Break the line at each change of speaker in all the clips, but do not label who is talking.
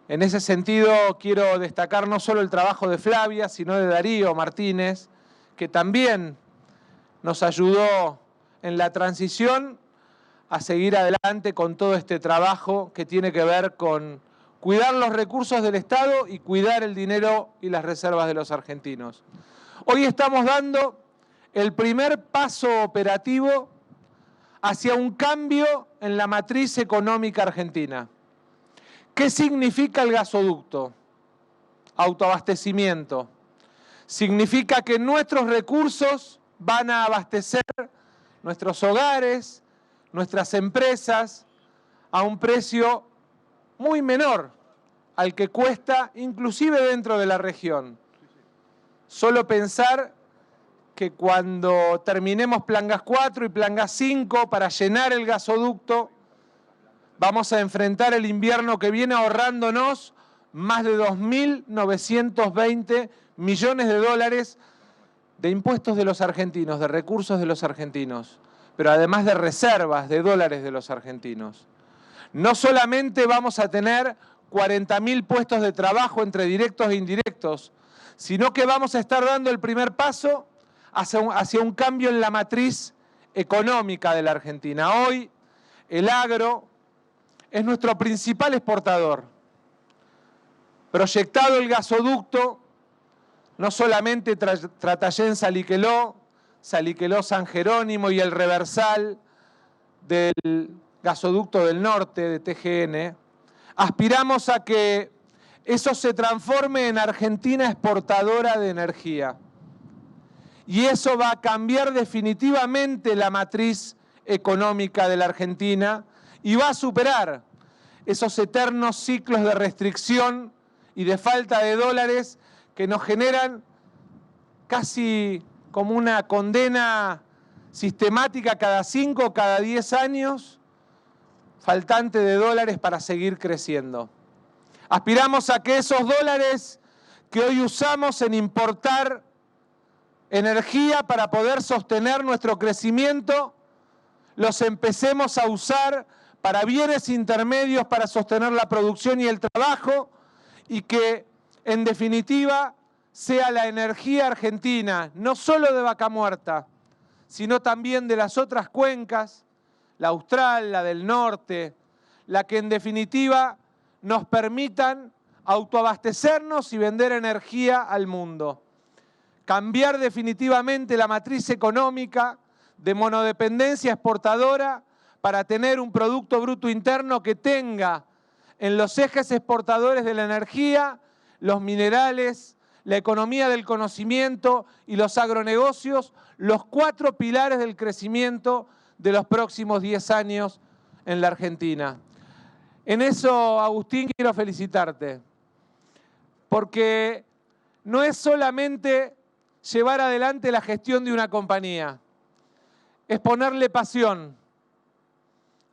En ese sentido, quiero destacar no solo el trabajo de Flavia, sino de Darío Martínez, que también nos ayudó en la transición a seguir adelante con todo este trabajo que tiene que ver con cuidar los recursos del Estado y cuidar el dinero y las reservas de los argentinos. Hoy estamos dando el primer paso operativo hacia un cambio en la matriz económica argentina. ¿Qué significa el gasoducto? Autoabastecimiento. Significa que nuestros recursos van a abastecer nuestros hogares, nuestras empresas, a un precio muy menor al que cuesta inclusive dentro de la región. Solo pensar que cuando terminemos Plan Gas 4 y Plan Gas 5 para llenar el gasoducto, vamos a enfrentar el invierno que viene ahorrándonos más de 2.920 millones de dólares de impuestos de los argentinos, de recursos de los argentinos, pero además de reservas de dólares de los argentinos. No solamente vamos a tener 40.000 puestos de trabajo entre directos e indirectos, sino que vamos a estar dando el primer paso hacia un cambio en la matriz económica de la Argentina. Hoy el agro es nuestro principal exportador. Proyectado el gasoducto, no solamente Tratayén-Saliqueló, Saliqueló-San Jerónimo y el reversal del gasoducto del norte de TGN, aspiramos a que eso se transforme en Argentina exportadora de energía. Y eso va a cambiar definitivamente la matriz económica de la Argentina y va a superar esos eternos ciclos de restricción y de falta de dólares que nos generan casi como una condena sistemática cada 5 o cada 10 años, faltante de dólares para seguir creciendo. Aspiramos a que esos dólares que hoy usamos en importar energía para poder sostener nuestro crecimiento, los empecemos a usar para bienes intermedios para sostener la producción y el trabajo, y que, en definitiva, sea la energía argentina, no solo de Vaca Muerta, sino también de las otras cuencas, la austral, la del norte, la que en definitiva nos permitan autoabastecernos y vender energía al mundo. Cambiar definitivamente la matriz económica de monodependencia exportadora para tener un Producto Bruto Interno que tenga en los ejes exportadores de la energía, los minerales, la economía del conocimiento y los agronegocios, los 4 pilares del crecimiento de los próximos 10 años en la Argentina. En eso, Agustín, quiero felicitarte, porque no es solamente llevar adelante la gestión de una compañía, es ponerle pasión.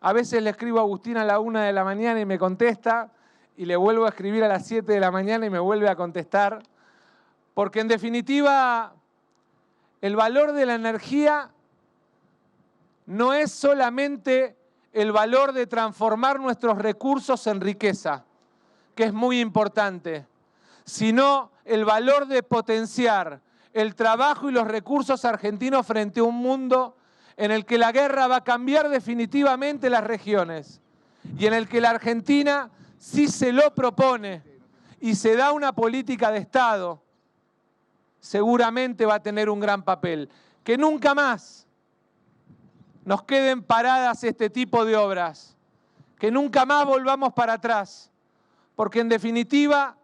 A veces le escribo a Agustín a la 1 de la mañana y me contesta, y le vuelvo a escribir a las 7 de la mañana y me vuelve a contestar, porque en definitiva el valor de la energía no es solamente el valor de transformar nuestros recursos en riqueza, que es muy importante, sino el valor de potenciar el trabajo y los recursos argentinos frente a un mundo en el que la guerra va a cambiar definitivamente las regiones y en el que la Argentina, si se lo propone y se da una política de Estado, seguramente va a tener un gran papel. Que nunca más nos queden paradas este tipo de obras, que nunca más volvamos para atrás, porque en definitiva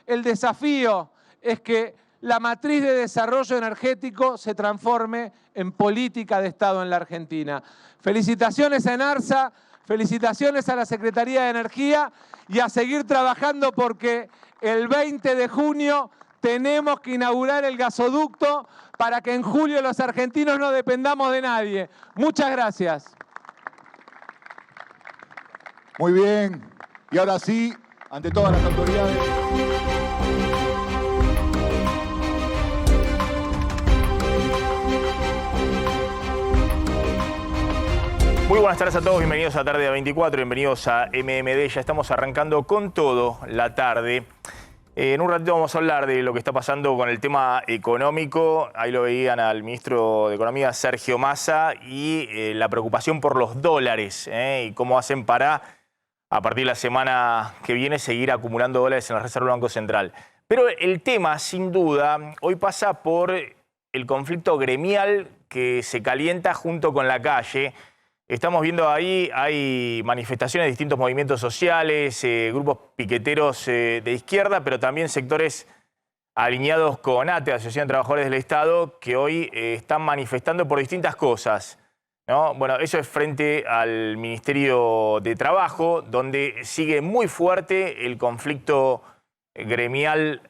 el desafío es que la matriz de desarrollo energético se transforme en política de Estado en la Argentina. Felicitaciones a ENARSA, felicitaciones a la Secretaría de Energía y a seguir trabajando porque el 20 de junio tenemos que inaugurar el gasoducto para que en julio los argentinos no dependamos de nadie. Muchas gracias.
Muy bien. Y ahora sí, ante todas las autoridades.
Muy buenas tardes a todos, bienvenidos a Tarde de 24, bienvenidos a MMD. Ya estamos arrancando con todo la tarde. En un ratito vamos a hablar de lo que está pasando con el tema económico. Ahí lo veían al ministro de Economía, Sergio Massa, y la preocupación por los dólares y cómo hacen para, a partir de la semana que viene, seguir acumulando dólares en la Reserva del Banco Central. Pero el tema, sin duda, hoy pasa por el conflicto gremial que se calienta junto con la calle. Estamos viendo ahí, hay manifestaciones de distintos movimientos sociales, grupos piqueteros de izquierda, pero también sectores alineados con ATE, Asociación de Trabajadores del Estado, que hoy están manifestando por distintas cosas, ¿no? Bueno, eso es frente al Ministerio de Trabajo, donde sigue muy fuerte el conflicto gremial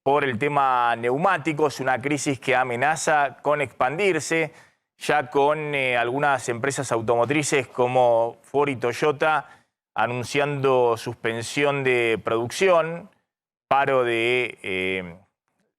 por el tema neumáticos, una crisis que amenaza con expandirse, ya con algunas empresas automotrices como Ford y Toyota anunciando suspensión de producción, paro de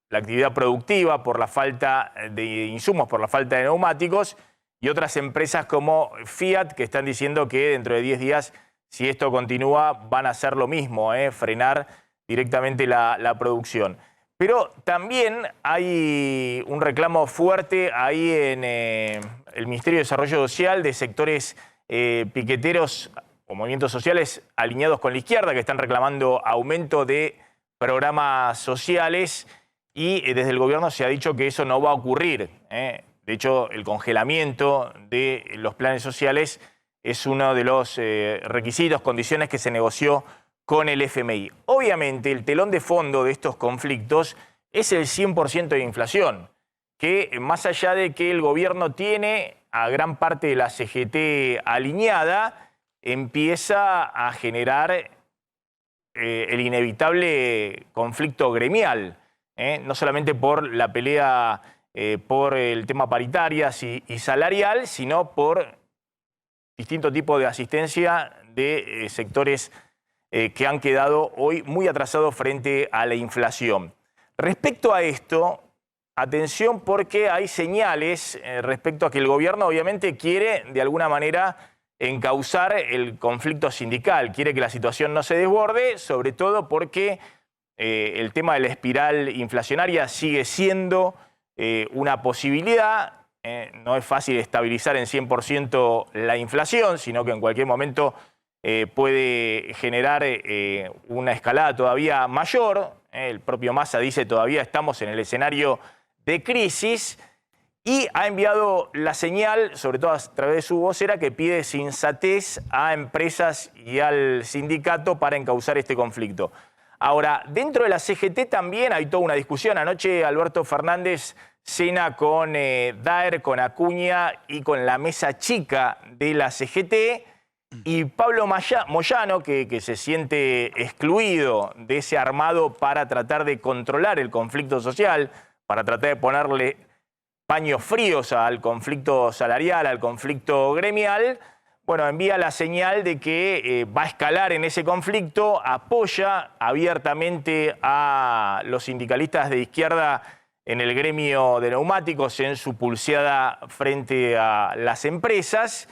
la actividad productiva por la falta de insumos, por la falta de neumáticos, y otras empresas como Fiat que están diciendo que dentro de 10 días, si esto continúa, van a hacer lo mismo, frenar directamente la producción. Pero también hay un reclamo fuerte ahí en el Ministerio de Desarrollo Social de sectores piqueteros o movimientos sociales alineados con la izquierda que están reclamando aumento de programas sociales y desde el gobierno se ha dicho que eso no va a ocurrir. De hecho, el congelamiento de los planes sociales es uno de los requisitos, condiciones que se negoció con el FMI. Obviamente, el telón de fondo de estos conflictos es el 100% de inflación, que más allá de que el gobierno tiene a gran parte de la CGT alineada, empieza a generar el inevitable conflicto gremial, no solamente por la pelea por el tema paritarias y salarial, sino por distintos tipos de asistencia de sectores que han quedado hoy muy atrasados frente a la inflación. Respecto a esto, atención porque hay señales respecto a que el gobierno obviamente quiere de alguna manera encauzar el conflicto sindical, quiere que la situación no se desborde, sobre todo porque el tema de la espiral inflacionaria sigue siendo una posibilidad. No es fácil estabilizar en 100% la inflación, sino que en cualquier momento puede generar una escalada todavía mayor. El propio Massa dice todavía estamos en el escenario de crisis y ha enviado la señal, sobre todo a través de su vocera, que pide sensatez a empresas y al sindicato para encauzar este conflicto. Ahora, dentro de la CGT también hay toda una discusión. Anoche Alberto Fernández cena con Daer, con Acuña y con la mesa chica de la CGT. Y Pablo Moyano, que se siente excluido de ese armado para tratar de controlar el conflicto social, para tratar de ponerle paños fríos al conflicto salarial, al conflicto gremial, bueno, envía la señal de que va a escalar en ese conflicto, apoya abiertamente a los sindicalistas de izquierda en el gremio de neumáticos en su pulseada frente a las empresas,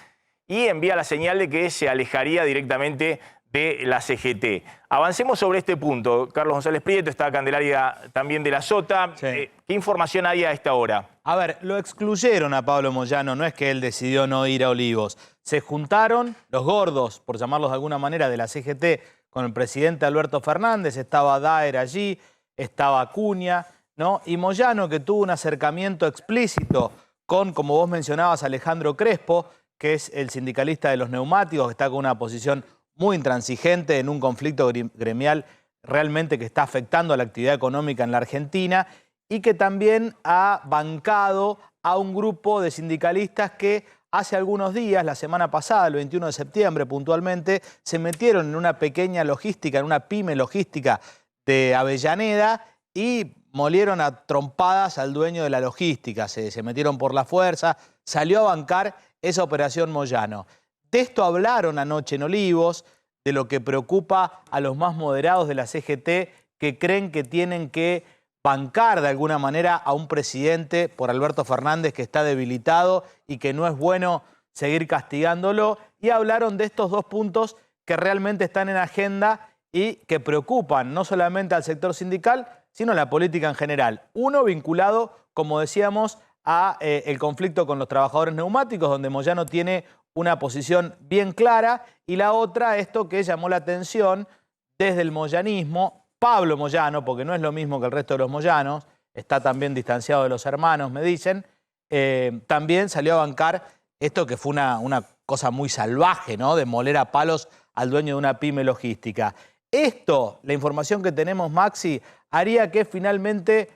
y envía la señal de que se alejaría directamente de la CGT. Avancemos sobre este punto. Carlos González Prieto, está Candelaria también de la Sota. Sí. ¿Qué información hay a esta hora?
A ver, lo excluyeron a Pablo Moyano, no es que él decidió no ir a Olivos. Se juntaron los gordos, por llamarlos de alguna manera, de la CGT con el presidente Alberto Fernández, estaba Daer allí, estaba Acuña, ¿no? Y Moyano, que tuvo un acercamiento explícito con, como vos mencionabas, Alejandro Crespo, que es el sindicalista de los neumáticos, que está con una posición muy intransigente en un conflicto gremial realmente que está afectando a la actividad económica en la Argentina y que también ha bancado a un grupo de sindicalistas que hace algunos días, la semana pasada, el 21 de septiembre puntualmente, se metieron en una pequeña logística, en una pyme logística de Avellaneda y molieron a trompadas al dueño de la logística, se metieron por la fuerza, salió a bancar esa operación Moyano. De esto hablaron anoche en Olivos, de lo que preocupa a los más moderados de la CGT que creen que tienen que bancar de alguna manera a un presidente por Alberto Fernández que está debilitado y que no es bueno seguir castigándolo, y hablaron de estos 2 puntos que realmente están en agenda y que preocupan no solamente al sector sindical, sino a la política en general. Uno vinculado, como decíamos, a el conflicto con los trabajadores neumáticos, donde Moyano tiene una posición bien clara, y la otra, esto que llamó la atención desde el moyanismo, Pablo Moyano, porque no es lo mismo que el resto de los moyanos, está también distanciado de los hermanos, me dicen, también salió a bancar esto que fue una cosa muy salvaje, ¿no? De moler a palos al dueño de una pyme logística. Esto, la información que tenemos, Maxi, haría que finalmente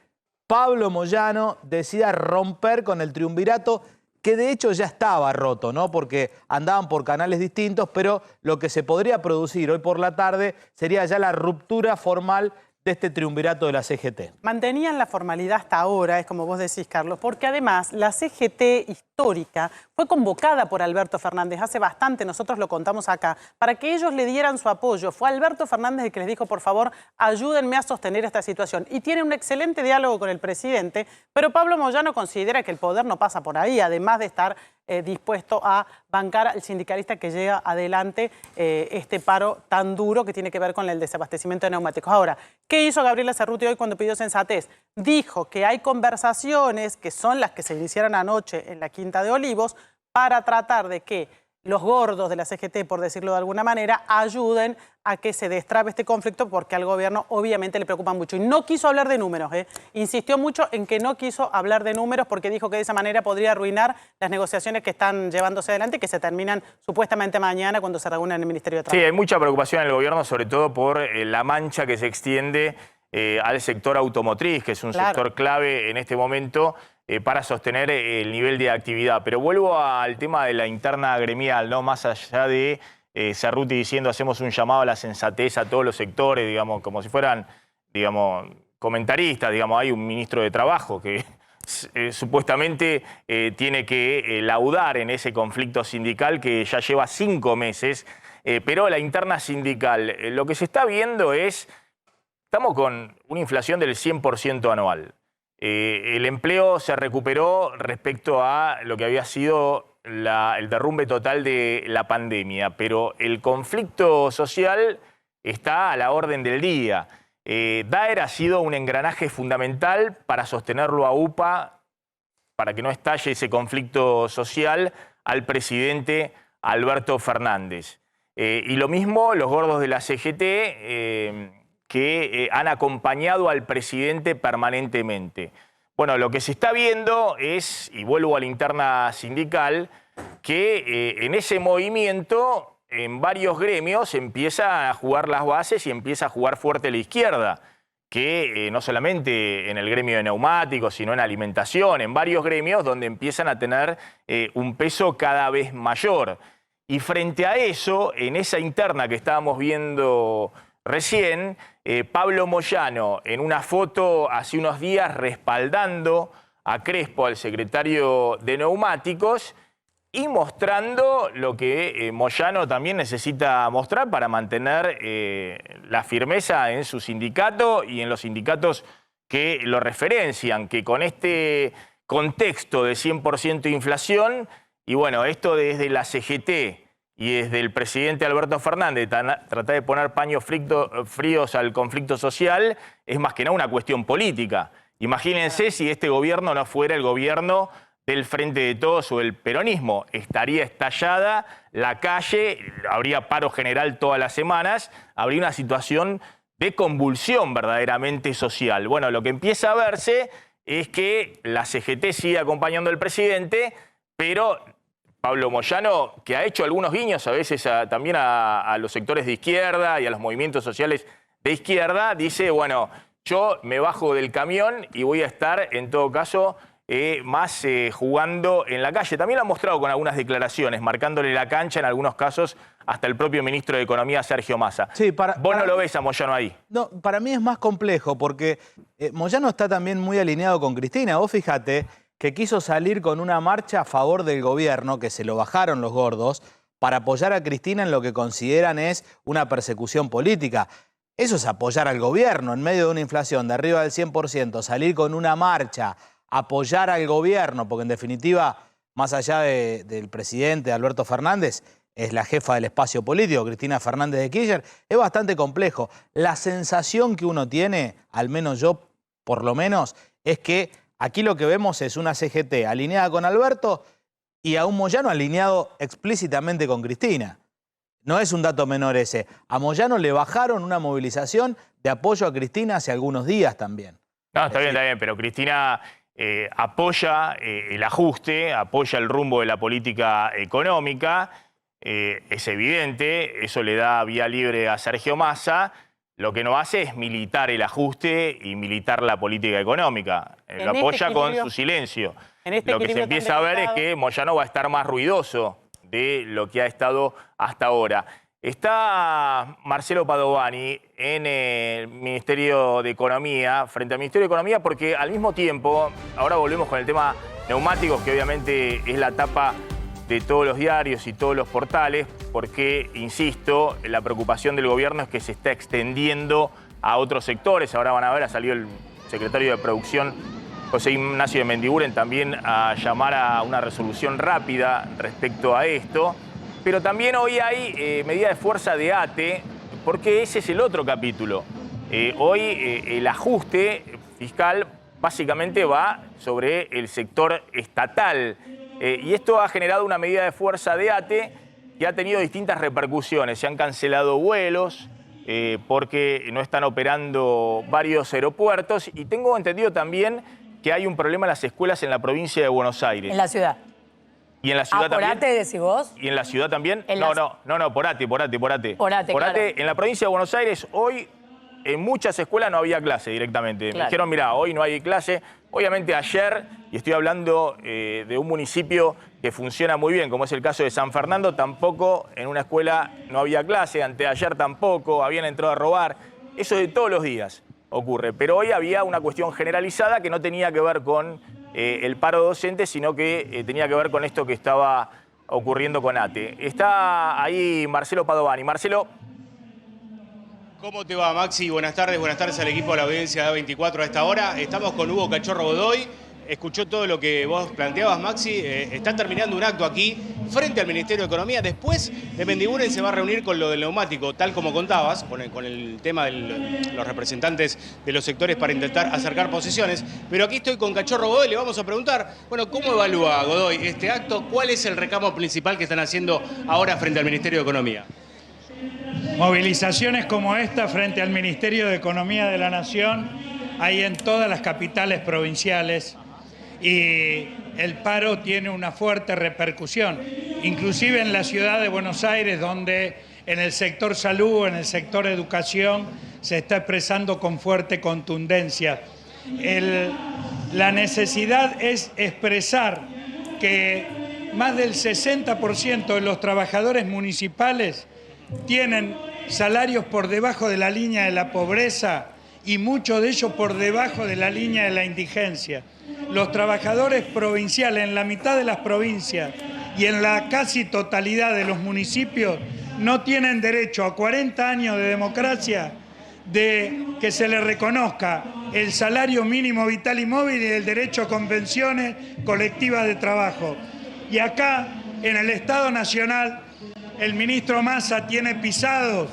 Pablo Moyano decida romper con el triunvirato, que de hecho ya estaba roto, ¿no? Porque andaban por canales distintos, pero lo que se podría producir hoy por la tarde sería ya la ruptura formal de este triunvirato de la CGT.
Mantenían la formalidad hasta ahora, es como vos decís, Carlos, porque además la CGT histórica fue convocada por Alberto Fernández hace bastante, nosotros lo contamos acá, para que ellos le dieran su apoyo. Fue Alberto Fernández el que les dijo, por favor, ayúdenme a sostener esta situación. Y tiene un excelente diálogo con el presidente, pero Pablo Moyano considera que el poder no pasa por ahí, además de estar dispuesto a bancar al sindicalista que llega adelante este paro tan duro que tiene que ver con el desabastecimiento de neumáticos. Ahora, ¿qué hizo Gabriela Cerruti hoy cuando pidió sensatez? Dijo que hay conversaciones, que son las que se iniciaron anoche en la Quinta de Olivos, para tratar de que los gordos de la CGT, por decirlo de alguna manera, ayuden a que se destrabe este conflicto, porque al gobierno obviamente le preocupa mucho. Y no quiso hablar de números, insistió mucho en que no quiso hablar de números porque dijo que de esa manera podría arruinar las negociaciones que están llevándose adelante y que se terminan supuestamente mañana cuando se reúnen en el Ministerio de Trabajo.
Sí, hay mucha preocupación en el gobierno, sobre todo por la mancha que se extiende al sector automotriz, que es un sector clave en este momento para sostener el nivel de actividad. Pero vuelvo al tema de la interna gremial, ¿no? Más allá de Cerruti diciendo hacemos un llamado a la sensatez a todos los sectores, digamos, como si fueran, digamos, comentaristas, digamos, hay un ministro de Trabajo que supuestamente tiene que laudar en ese conflicto sindical que ya lleva 5 meses, pero la interna sindical, lo que se está viendo es, estamos con una inflación del 100% anual. El empleo se recuperó respecto a lo que había sido el derrumbe total de la pandemia, pero el conflicto social está a la orden del día. Daer ha sido un engranaje fundamental para sostenerlo a UPA, para que no estalle ese conflicto social, al presidente Alberto Fernández. Y lo mismo los gordos de la CGT, que han acompañado al presidente permanentemente. Bueno, lo que se está viendo es, y vuelvo a la interna sindical, que en ese movimiento, en varios gremios, empieza a jugar las bases y empieza a jugar fuerte la izquierda, que no solamente en el gremio de neumáticos, sino en alimentación, en varios gremios donde empiezan a tener un peso cada vez mayor. Y frente a eso, en esa interna que estábamos viendo recién, Pablo Moyano, en una foto hace unos días respaldando a Crespo, al secretario de Neumáticos, y mostrando lo que Moyano también necesita mostrar para mantener la firmeza en su sindicato y en los sindicatos que lo referencian, que con este contexto de 100% inflación, y bueno, esto desde la CGT y desde el presidente Alberto Fernández, tratar de poner paños fríos al conflicto social, es más que nada una cuestión política. Imagínense si este gobierno no fuera el gobierno del Frente de Todos o el peronismo. Estaría estallada la calle, habría paro general todas las semanas, habría una situación de convulsión verdaderamente social. Bueno, lo que empieza a verse es que la CGT sigue acompañando al presidente, pero Pablo Moyano, que ha hecho algunos guiños a veces también a los sectores de izquierda y a los movimientos sociales de izquierda, dice, bueno, yo me bajo del camión y voy a estar, en todo caso, más jugando en la calle. También lo ha mostrado con algunas declaraciones, marcándole la cancha en algunos casos hasta el propio ministro de Economía, Sergio Massa.
Sí,
¿Vos no lo ves a Moyano ahí?
No, para mí es más complejo porque Moyano está también muy alineado con Cristina. Vos fíjate que quiso salir con una marcha a favor del gobierno, que se lo bajaron los gordos, para apoyar a Cristina en lo que consideran es una persecución política. Eso es apoyar al gobierno en medio de una inflación de arriba del 100%, salir con una marcha, apoyar al gobierno, porque en definitiva más allá del presidente Alberto Fernández, es la jefa del espacio político, Cristina Fernández de Kirchner, es bastante complejo. La sensación que uno tiene, al menos yo por lo menos, es que aquí lo que vemos es una CGT alineada con Alberto y a un Moyano alineado explícitamente con Cristina. No es un dato menor ese. A Moyano le bajaron una movilización de apoyo a Cristina hace algunos días también.
No, está bien, pero Cristina apoya el ajuste, apoya el rumbo de la política económica. Es evidente, eso le da vía libre a Sergio Massa. Lo que no hace es militar el ajuste y militar la política económica. Lo apoya con su silencio. Lo que se empieza a ver es que Moyano va a estar más ruidoso de lo que ha estado hasta ahora. Está Marcelo Padovani en el Ministerio de Economía, frente al Ministerio de Economía, porque al mismo tiempo, ahora volvemos con el tema neumáticos, que obviamente es la tapa de todos los diarios y todos los portales, porque, insisto, la preocupación del gobierno es que se está extendiendo a otros sectores. Ahora van a ver, ha salido el secretario de Producción, José Ignacio de Mendiguren, también a llamar a una resolución rápida respecto a esto. Pero también hoy hay medida de fuerza de ATE, porque ese es el otro capítulo. Hoy el ajuste fiscal básicamente va sobre el sector estatal. Y esto ha generado una medida de fuerza de ATE que ha tenido distintas repercusiones. Se han cancelado vuelos porque no están operando varios aeropuertos. Y tengo entendido también que hay un problema en las escuelas en la provincia de Buenos Aires.
En la ciudad.
¿Y en la ciudad también?
¿Por ATE decís vos?
¿Y en la ciudad también?
No,
por ATE.
Por ATE, claro.
En la provincia de Buenos Aires, hoy en muchas escuelas no había clase directamente.
Claro.
Me dijeron, mirá, hoy no hay clase. Obviamente ayer, y estoy hablando de un municipio que funciona muy bien, como es el caso de San Fernando, tampoco en una escuela no había clase. Anteayer tampoco, habían entrado a robar. Eso de todos los días ocurre. Pero hoy había una cuestión generalizada que no tenía que ver con el paro docente, sino que tenía que ver con esto que estaba ocurriendo con ATE. Está ahí Marcelo Padovani. Marcelo.
¿Cómo te va, Maxi? Buenas tardes al equipo de la audiencia de A24 a esta hora. Estamos con Hugo Cachorro Godoy. Escuchó todo lo que vos planteabas, Maxi. Está terminando un acto aquí frente al Ministerio de Economía. Después de Mendiguren se va a reunir con lo del neumático, tal como contabas, con el tema de los representantes de los sectores para intentar acercar posiciones. Pero aquí estoy con Cachorro Godoy, le vamos a preguntar, bueno, ¿cómo evalúa Godoy este acto? ¿Cuál es el reclamo principal que están haciendo ahora frente al Ministerio de Economía?
Movilizaciones como esta frente al Ministerio de Economía de la Nación hay en todas las capitales provinciales y el paro tiene una fuerte repercusión, inclusive en la ciudad de Buenos Aires, donde en el sector salud, en el sector educación, se está expresando con fuerte contundencia. La necesidad es expresar que más del 60% de los trabajadores municipales tienen salarios por debajo de la línea de la pobreza y muchos de ellos por debajo de la línea de la indigencia. Los trabajadores provinciales en la mitad de las provincias y en la casi totalidad de los municipios no tienen derecho a 40 años de democracia de que se les reconozca el salario mínimo vital y móvil y el derecho a convenciones colectivas de trabajo. Y acá, en el Estado Nacional, el ministro Massa tiene pisados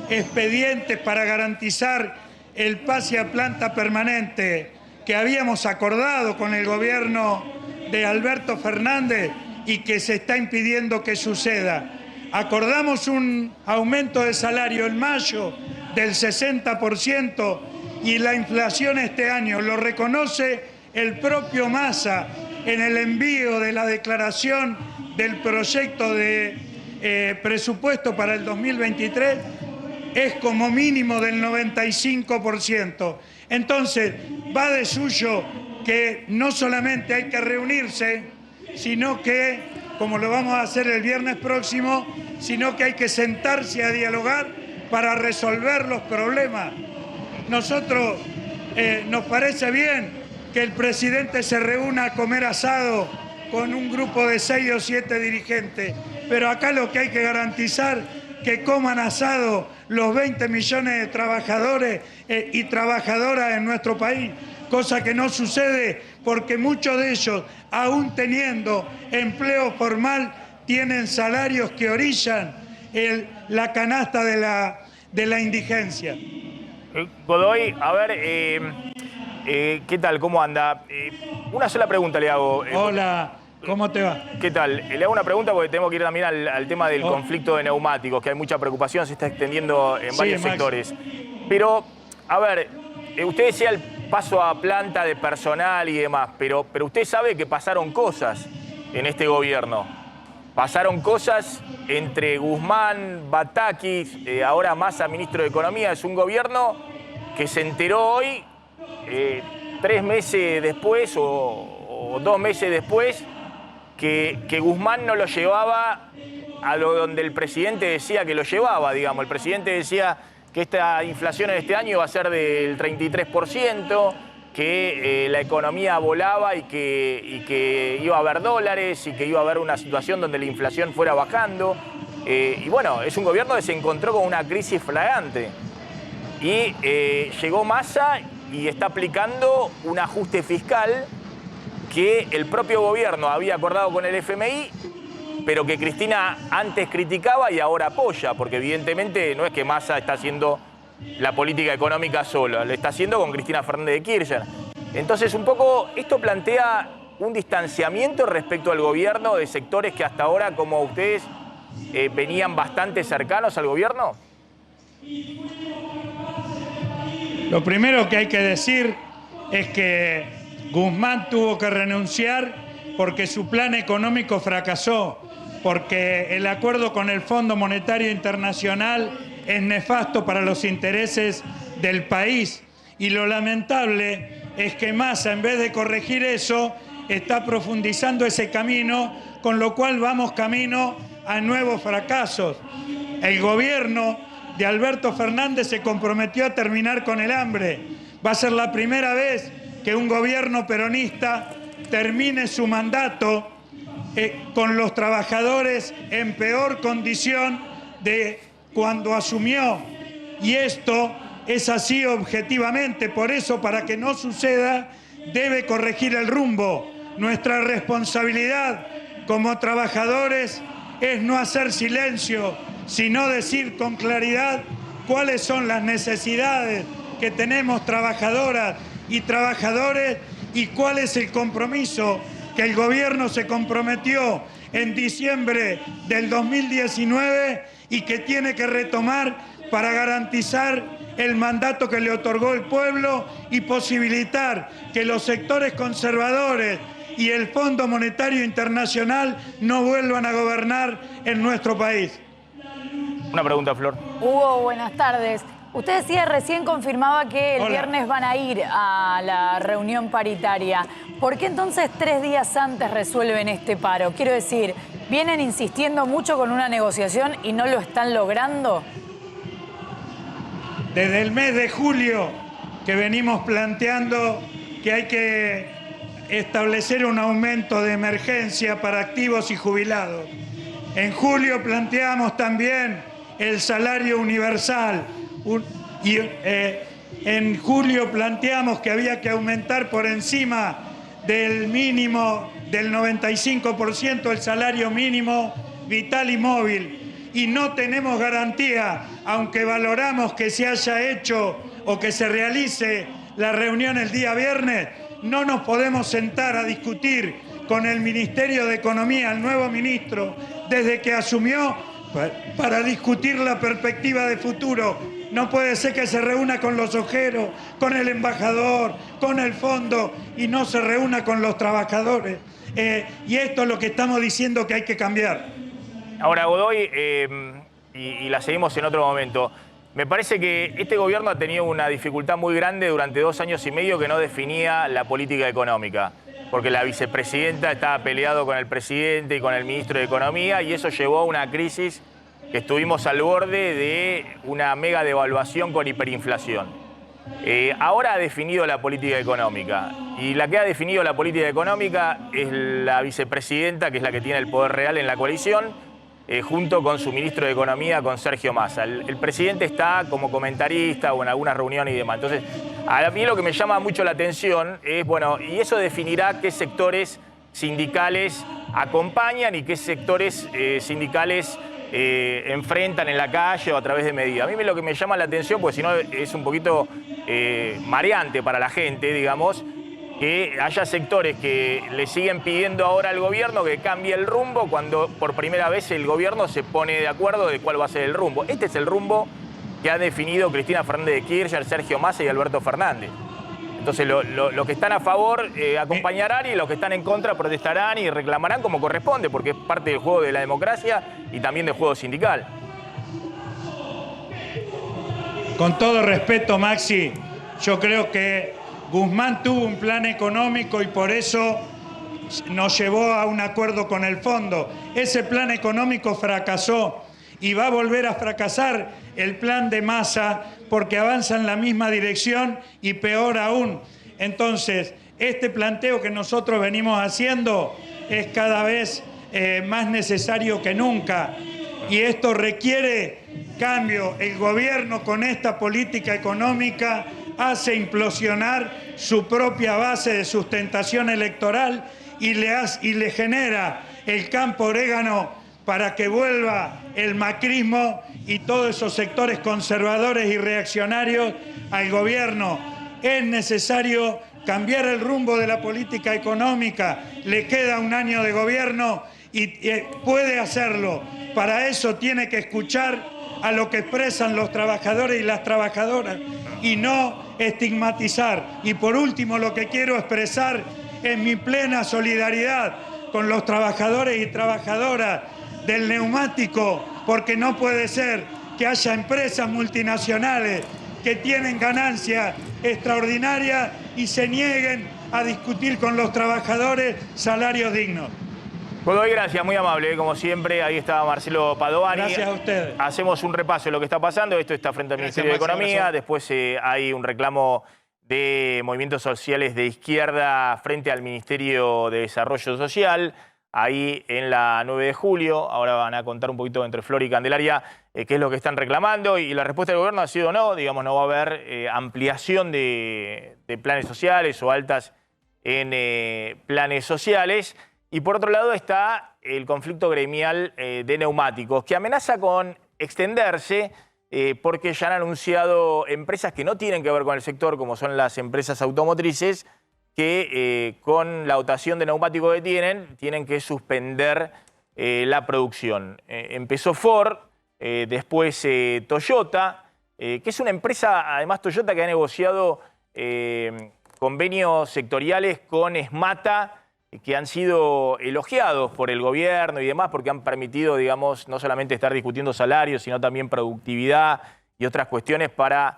expedientes para garantizar el pase a planta permanente que habíamos acordado con el gobierno de Alberto Fernández y que se está impidiendo que suceda. Acordamos un aumento de salario en mayo del 60% y la inflación este año lo reconoce el propio Massa en el envío de la declaración del proyecto de presupuesto para el 2023 es como mínimo del 95%. Entonces, va de suyo que no solamente hay que reunirse, sino que, como lo vamos a hacer el viernes próximo, sino que hay que sentarse a dialogar para resolver los problemas. Nosotros nos parece bien que el presidente se reúna a comer asado con un grupo de 6 o 7 dirigentes, pero acá lo que hay que garantizar que coman asado los 20 millones de trabajadores y trabajadoras en nuestro país, cosa que no sucede porque muchos de ellos, aún teniendo empleo formal, tienen salarios que orillan la canasta de la indigencia.
Godoy, a ver, ¿qué tal? ¿Cómo anda? Una sola pregunta le hago.
Hola, ¿cómo te va?
¿Qué tal? Le hago una pregunta porque tenemos que ir también al tema del conflicto de neumáticos, que hay mucha preocupación, se está extendiendo en varios sectores. Pero, a ver, usted decía el paso a planta de personal y demás, pero usted sabe que pasaron cosas en este gobierno. Pasaron cosas entre Guzmán, Batakis, ahora Massa, ministro de Economía. Es un gobierno que se enteró hoy, 3 meses después o 2 meses después, que Guzmán no lo llevaba a donde el presidente decía que lo llevaba, digamos. El presidente decía que esta inflación en este año va a ser del 33%, que la economía volaba y que iba a haber dólares y que iba a haber una situación donde la inflación fuera bajando. Y bueno, es un gobierno que se encontró con una crisis flagrante. Y llegó Massa y está aplicando un ajuste fiscal que el propio gobierno había acordado con el FMI, pero que Cristina antes criticaba y ahora apoya, porque evidentemente no es que Massa está haciendo la política económica sola, lo está haciendo con Cristina Fernández de Kirchner. Entonces, un poco, esto plantea un distanciamiento respecto al gobierno de sectores que hasta ahora, como ustedes, venían bastante cercanos al gobierno.
Lo primero que hay que decir es que Guzmán tuvo que renunciar porque su plan económico fracasó, porque el acuerdo con el Fondo Monetario Internacional es nefasto para los intereses del país. Y lo lamentable es que Massa, en vez de corregir eso, está profundizando ese camino, con lo cual vamos camino a nuevos fracasos. El gobierno de Alberto Fernández se comprometió a terminar con el hambre. Va a ser la primera vez que un gobierno peronista termine su mandato con los trabajadores en peor condición de cuando asumió. Y esto es así objetivamente. Por eso, para que no suceda, debe corregir el rumbo. Nuestra responsabilidad como trabajadores es no hacer silencio, sino decir con claridad cuáles son las necesidades que tenemos trabajadoras y trabajadores y cuál es el compromiso que el gobierno se comprometió en diciembre del 2019 y que tiene que retomar para garantizar el mandato que le otorgó el pueblo y posibilitar que los sectores conservadores y el Fondo Monetario Internacional no vuelvan a gobernar en nuestro país.
Una pregunta, Flor.
Hugo, buenas tardes. Usted decía, recién confirmaba que el viernes van a ir a la reunión paritaria. ¿Por qué entonces 3 días antes resuelven este paro? Quiero decir, ¿vienen insistiendo mucho con una negociación y no lo están logrando?
Desde el mes de julio que venimos planteando que hay que establecer un aumento de emergencia para activos y jubilados. En julio planteamos también el salario universal. En julio planteamos que había que aumentar por encima del mínimo del 95% el salario mínimo vital y móvil. Y no tenemos garantía, aunque valoramos que se haya hecho o que se realice la reunión el día viernes, no nos podemos sentar a discutir con el Ministerio de Economía, el nuevo ministro, desde que asumió, para discutir la perspectiva de futuro. No puede ser que se reúna con los ojeros, con el embajador, con el fondo y no se reúna con los trabajadores. Y esto es lo que estamos diciendo que hay que cambiar.
Ahora, Godoy, y la seguimos en otro momento. Me parece que este gobierno ha tenido una dificultad muy grande durante 2 años y medio que no definía la política económica, porque la vicepresidenta estaba peleado con el presidente y con el ministro de Economía y eso llevó a una crisis que estuvimos al borde de una mega devaluación con hiperinflación. Ahora ha definido la política económica y la que ha definido la política económica es la vicepresidenta, que es la que tiene el poder real en la coalición, junto con su ministro de Economía, con Sergio Massa. El presidente está como comentarista o en alguna reunión y demás. Entonces, a mí lo que me llama mucho la atención es, bueno, y eso definirá qué sectores sindicales acompañan y qué sectores sindicales enfrentan en la calle o a través de medidas. A mí lo que me llama la atención, porque si no es un poquito mareante para la gente, digamos, que haya sectores que le siguen pidiendo ahora al gobierno que cambie el rumbo cuando por primera vez el gobierno se pone de acuerdo de cuál va a ser el rumbo. Este es el rumbo que ha definido Cristina Fernández de Kirchner, Sergio Massa y Alberto Fernández. Entonces los que están a favor acompañarán y los que están en contra protestarán y reclamarán como corresponde, porque es parte del juego de la democracia y también del juego sindical.
Con todo respeto, Maxi, yo creo que Guzmán tuvo un plan económico y por eso nos llevó a un acuerdo con el fondo. Ese plan económico fracasó y va a volver a fracasar el plan de Massa porque avanza en la misma dirección y peor aún. Entonces, este planteo que nosotros venimos haciendo es cada vez más necesario que nunca. Y esto requiere cambio. El gobierno con esta política económica hace implosionar su propia base de sustentación electoral y le genera el campo orégano para que vuelva el macrismo y todos esos sectores conservadores y reaccionarios al gobierno. Es necesario cambiar el rumbo de la política económica. Le queda un año de gobierno y puede hacerlo. Para eso tiene que escuchar a lo que expresan los trabajadores y las trabajadoras y no estigmatizar. Y por último, lo que quiero expresar es mi plena solidaridad con los trabajadores y trabajadoras del neumático, porque no puede ser que haya empresas multinacionales que tienen ganancias extraordinarias y se nieguen a discutir con los trabajadores salarios dignos.
Godoy, gracias, muy amable, como siempre. Ahí está Marcelo Padovani.
Gracias a ustedes.
Hacemos un repaso de lo que está pasando. Esto está frente al Ministerio de Economía. Después hay un reclamo de movimientos sociales de izquierda frente al Ministerio de Desarrollo Social, ahí en la 9 de julio. Ahora van a contar un poquito entre Flor y Candelaria qué es lo que están reclamando. Y la respuesta del gobierno ha sido no, digamos, no va a haber ampliación de planes sociales o altas en planes sociales. Y por otro lado está el conflicto gremial de neumáticos, que amenaza con extenderse porque ya han anunciado empresas que no tienen que ver con el sector, como son las empresas automotrices, que con la dotación de neumáticos que tienen que suspender la producción. Empezó Ford, después Toyota, que es una empresa, además Toyota, que ha negociado convenios sectoriales con Esmata, que han sido elogiados por el gobierno y demás porque han permitido, digamos, no solamente estar discutiendo salarios, sino también productividad y otras cuestiones para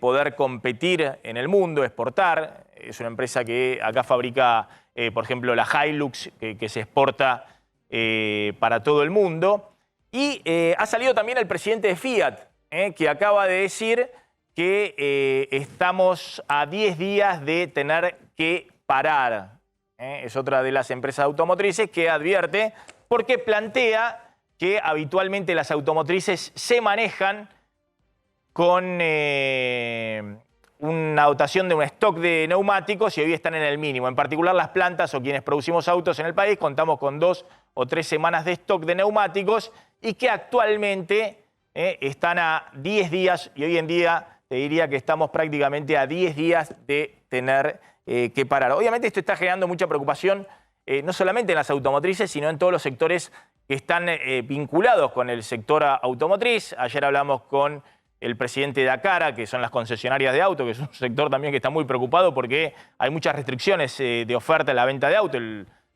poder competir en el mundo, exportar. Es una empresa que acá fabrica, por ejemplo, la Hilux, que se exporta para todo el mundo. Y ha salido también el presidente de Fiat, que acaba de decir que estamos a 10 días de tener que parar. Es otra de las empresas automotrices que advierte porque plantea que habitualmente las automotrices se manejan con una dotación de un stock de neumáticos y hoy están en el mínimo. En particular las plantas o quienes producimos autos en el país contamos con 2 o 3 semanas de stock de neumáticos y que actualmente están a 10 días y hoy en día te diría que estamos prácticamente a 10 días de tener que parar. Obviamente esto está generando mucha preocupación, no solamente en las automotrices, sino en todos los sectores que están vinculados con el sector automotriz. Ayer hablamos con el presidente de Acara, que son las concesionarias de auto, que es un sector también que está muy preocupado porque hay muchas restricciones de oferta en la venta de auto.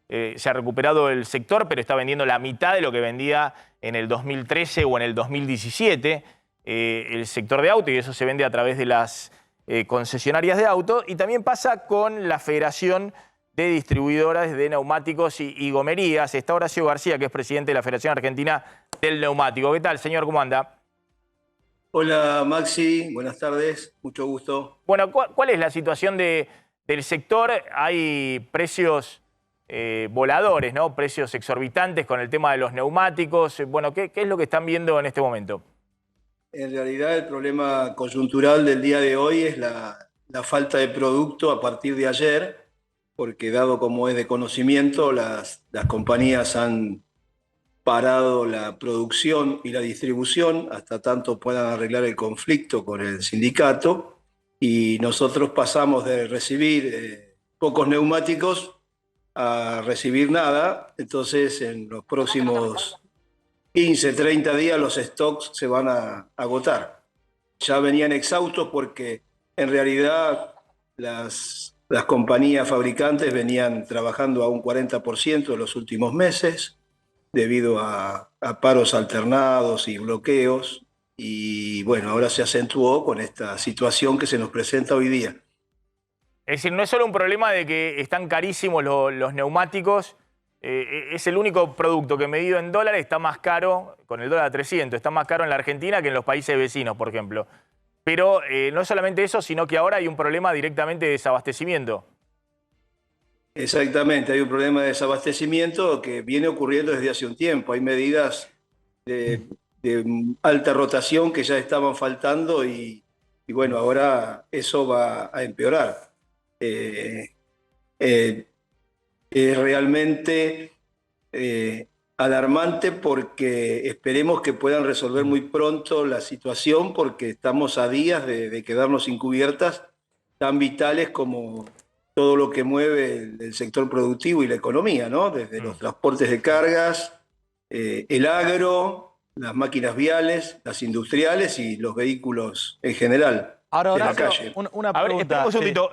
Se ha recuperado el sector, pero está vendiendo la mitad de lo que vendía en el 2013 o en el 2017 el sector de auto, y eso se vende a través de las concesionarias de auto. Y también pasa con la Federación de Distribuidoras de Neumáticos y Gomerías. Está Horacio García, que es presidente de la Federación Argentina del Neumático. ¿Qué tal, señor? ¿Cómo anda?
Hola, Maxi. Buenas tardes. Mucho gusto.
Bueno, ¿cuál es la situación del sector? ¿Hay precios voladores, ¿no? Precios exorbitantes con el tema de los neumáticos. Bueno, ¿qué es lo que están viendo en este momento?
En realidad el problema coyuntural del día de hoy es la falta de producto a partir de ayer, porque dado como es de conocimiento, las compañías han parado la producción y la distribución hasta tanto puedan arreglar el conflicto con el sindicato, y nosotros pasamos de recibir pocos neumáticos a recibir nada. Entonces en los próximos 15, 30 días los stocks se van a agotar. Ya venían exhaustos porque en realidad las compañías fabricantes venían trabajando a un 40% en los últimos meses debido a paros alternados y bloqueos, y bueno, ahora se acentuó con esta situación que se nos presenta hoy día.
Es decir, no es solo un problema de que están carísimos los neumáticos, es el único producto que medido en dólares está más caro, con el dólar a 300, está más caro en la Argentina que en los países vecinos, por ejemplo. Pero no es solamente eso, sino que ahora hay un problema directamente de desabastecimiento.
Exactamente, hay un problema de desabastecimiento que viene ocurriendo desde hace un tiempo. Hay medidas de alta rotación que ya estaban faltando y bueno, ahora eso va a empeorar. Es realmente alarmante, porque esperemos que puedan resolver muy pronto la situación, porque estamos a días de quedarnos sin cubiertas tan vitales como todo lo que mueve el sector productivo y la economía, ¿no? Desde los transportes de cargas, el agro, las máquinas viales, las industriales y los vehículos en general.
Ahora,
de la
Horacio,
calle.
una
A ver,
pregunta.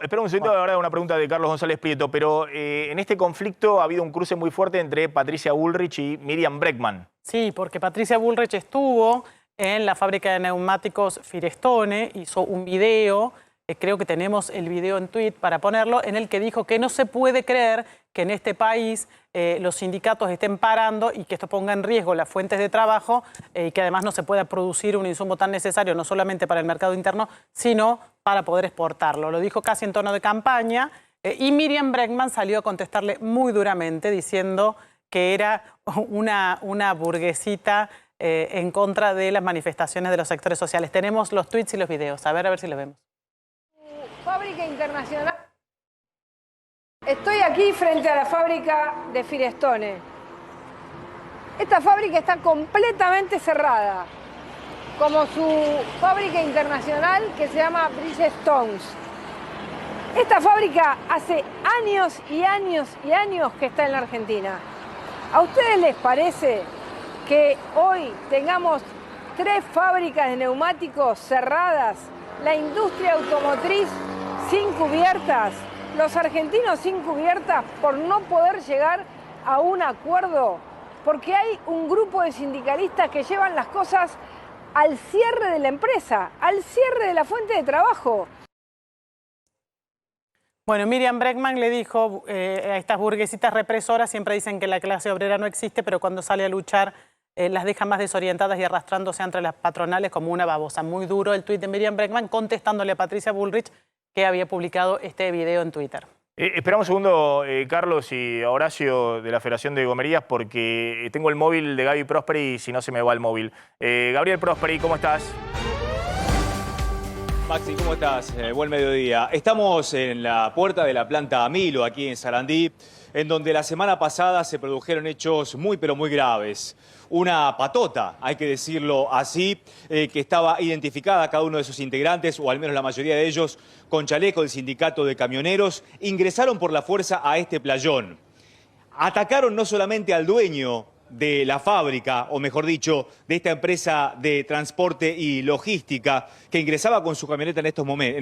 espera un segundito, ahora una pregunta de Carlos González Prieto, pero en este conflicto ha habido un cruce muy fuerte entre Patricia Bullrich y Miriam Bregman.
Sí, porque Patricia Bullrich estuvo en la fábrica de neumáticos Firestone, hizo un video, creo que tenemos el video en tweet para ponerlo, en el que dijo que no se puede creer que en este país los sindicatos estén parando y que esto ponga en riesgo las fuentes de trabajo, y que además no se pueda producir un insumo tan necesario no solamente para el mercado interno, sino para poder exportarlo. Lo dijo casi en tono de campaña, y Miriam Bregman salió a contestarle muy duramente diciendo que era una burguesita en contra de las manifestaciones de los sectores sociales. Tenemos los tweets y los videos. A ver si los vemos.
Fábrica internacional. Estoy aquí frente a la fábrica de Firestone. Esta fábrica está completamente cerrada, como su fábrica internacional que se llama Bridgestone. Esta fábrica hace años y años y años que está en la Argentina. ¿A ustedes les parece que hoy tengamos 3 fábricas de neumáticos cerradas, la industria automotriz sin cubiertas, los argentinos sin cubiertas por no poder llegar a un acuerdo? Porque hay un grupo de sindicalistas que llevan las cosas al cierre de la empresa, al cierre de la fuente de trabajo.
Bueno, Miriam Bregman le dijo a estas burguesitas represoras, siempre dicen que la clase obrera no existe, pero cuando sale a luchar las deja más desorientadas y arrastrándose entre las patronales como una babosa. Muy duro el tuit de Miriam Bregman contestándole a Patricia Bullrich, que había publicado este video en Twitter.
Esperamos un segundo, Carlos y Horacio de la Federación de Gomerías, porque tengo el móvil de Gaby Prosperi y si no se me va el móvil. Gabriel Prosperi, ¿cómo estás?
Maxi, ¿cómo estás? Buen mediodía. Estamos en la puerta de la planta Amilo, aquí en Sarandí, en donde la semana pasada se produjeron hechos muy, pero muy graves. Una patota, hay que decirlo así, que estaba identificada cada uno de sus integrantes, o al menos la mayoría de ellos, con chaleco del sindicato de camioneros, ingresaron por la fuerza a este playón. Atacaron no solamente al dueño de la fábrica, o mejor dicho, de esta empresa de transporte y logística que ingresaba con su camioneta en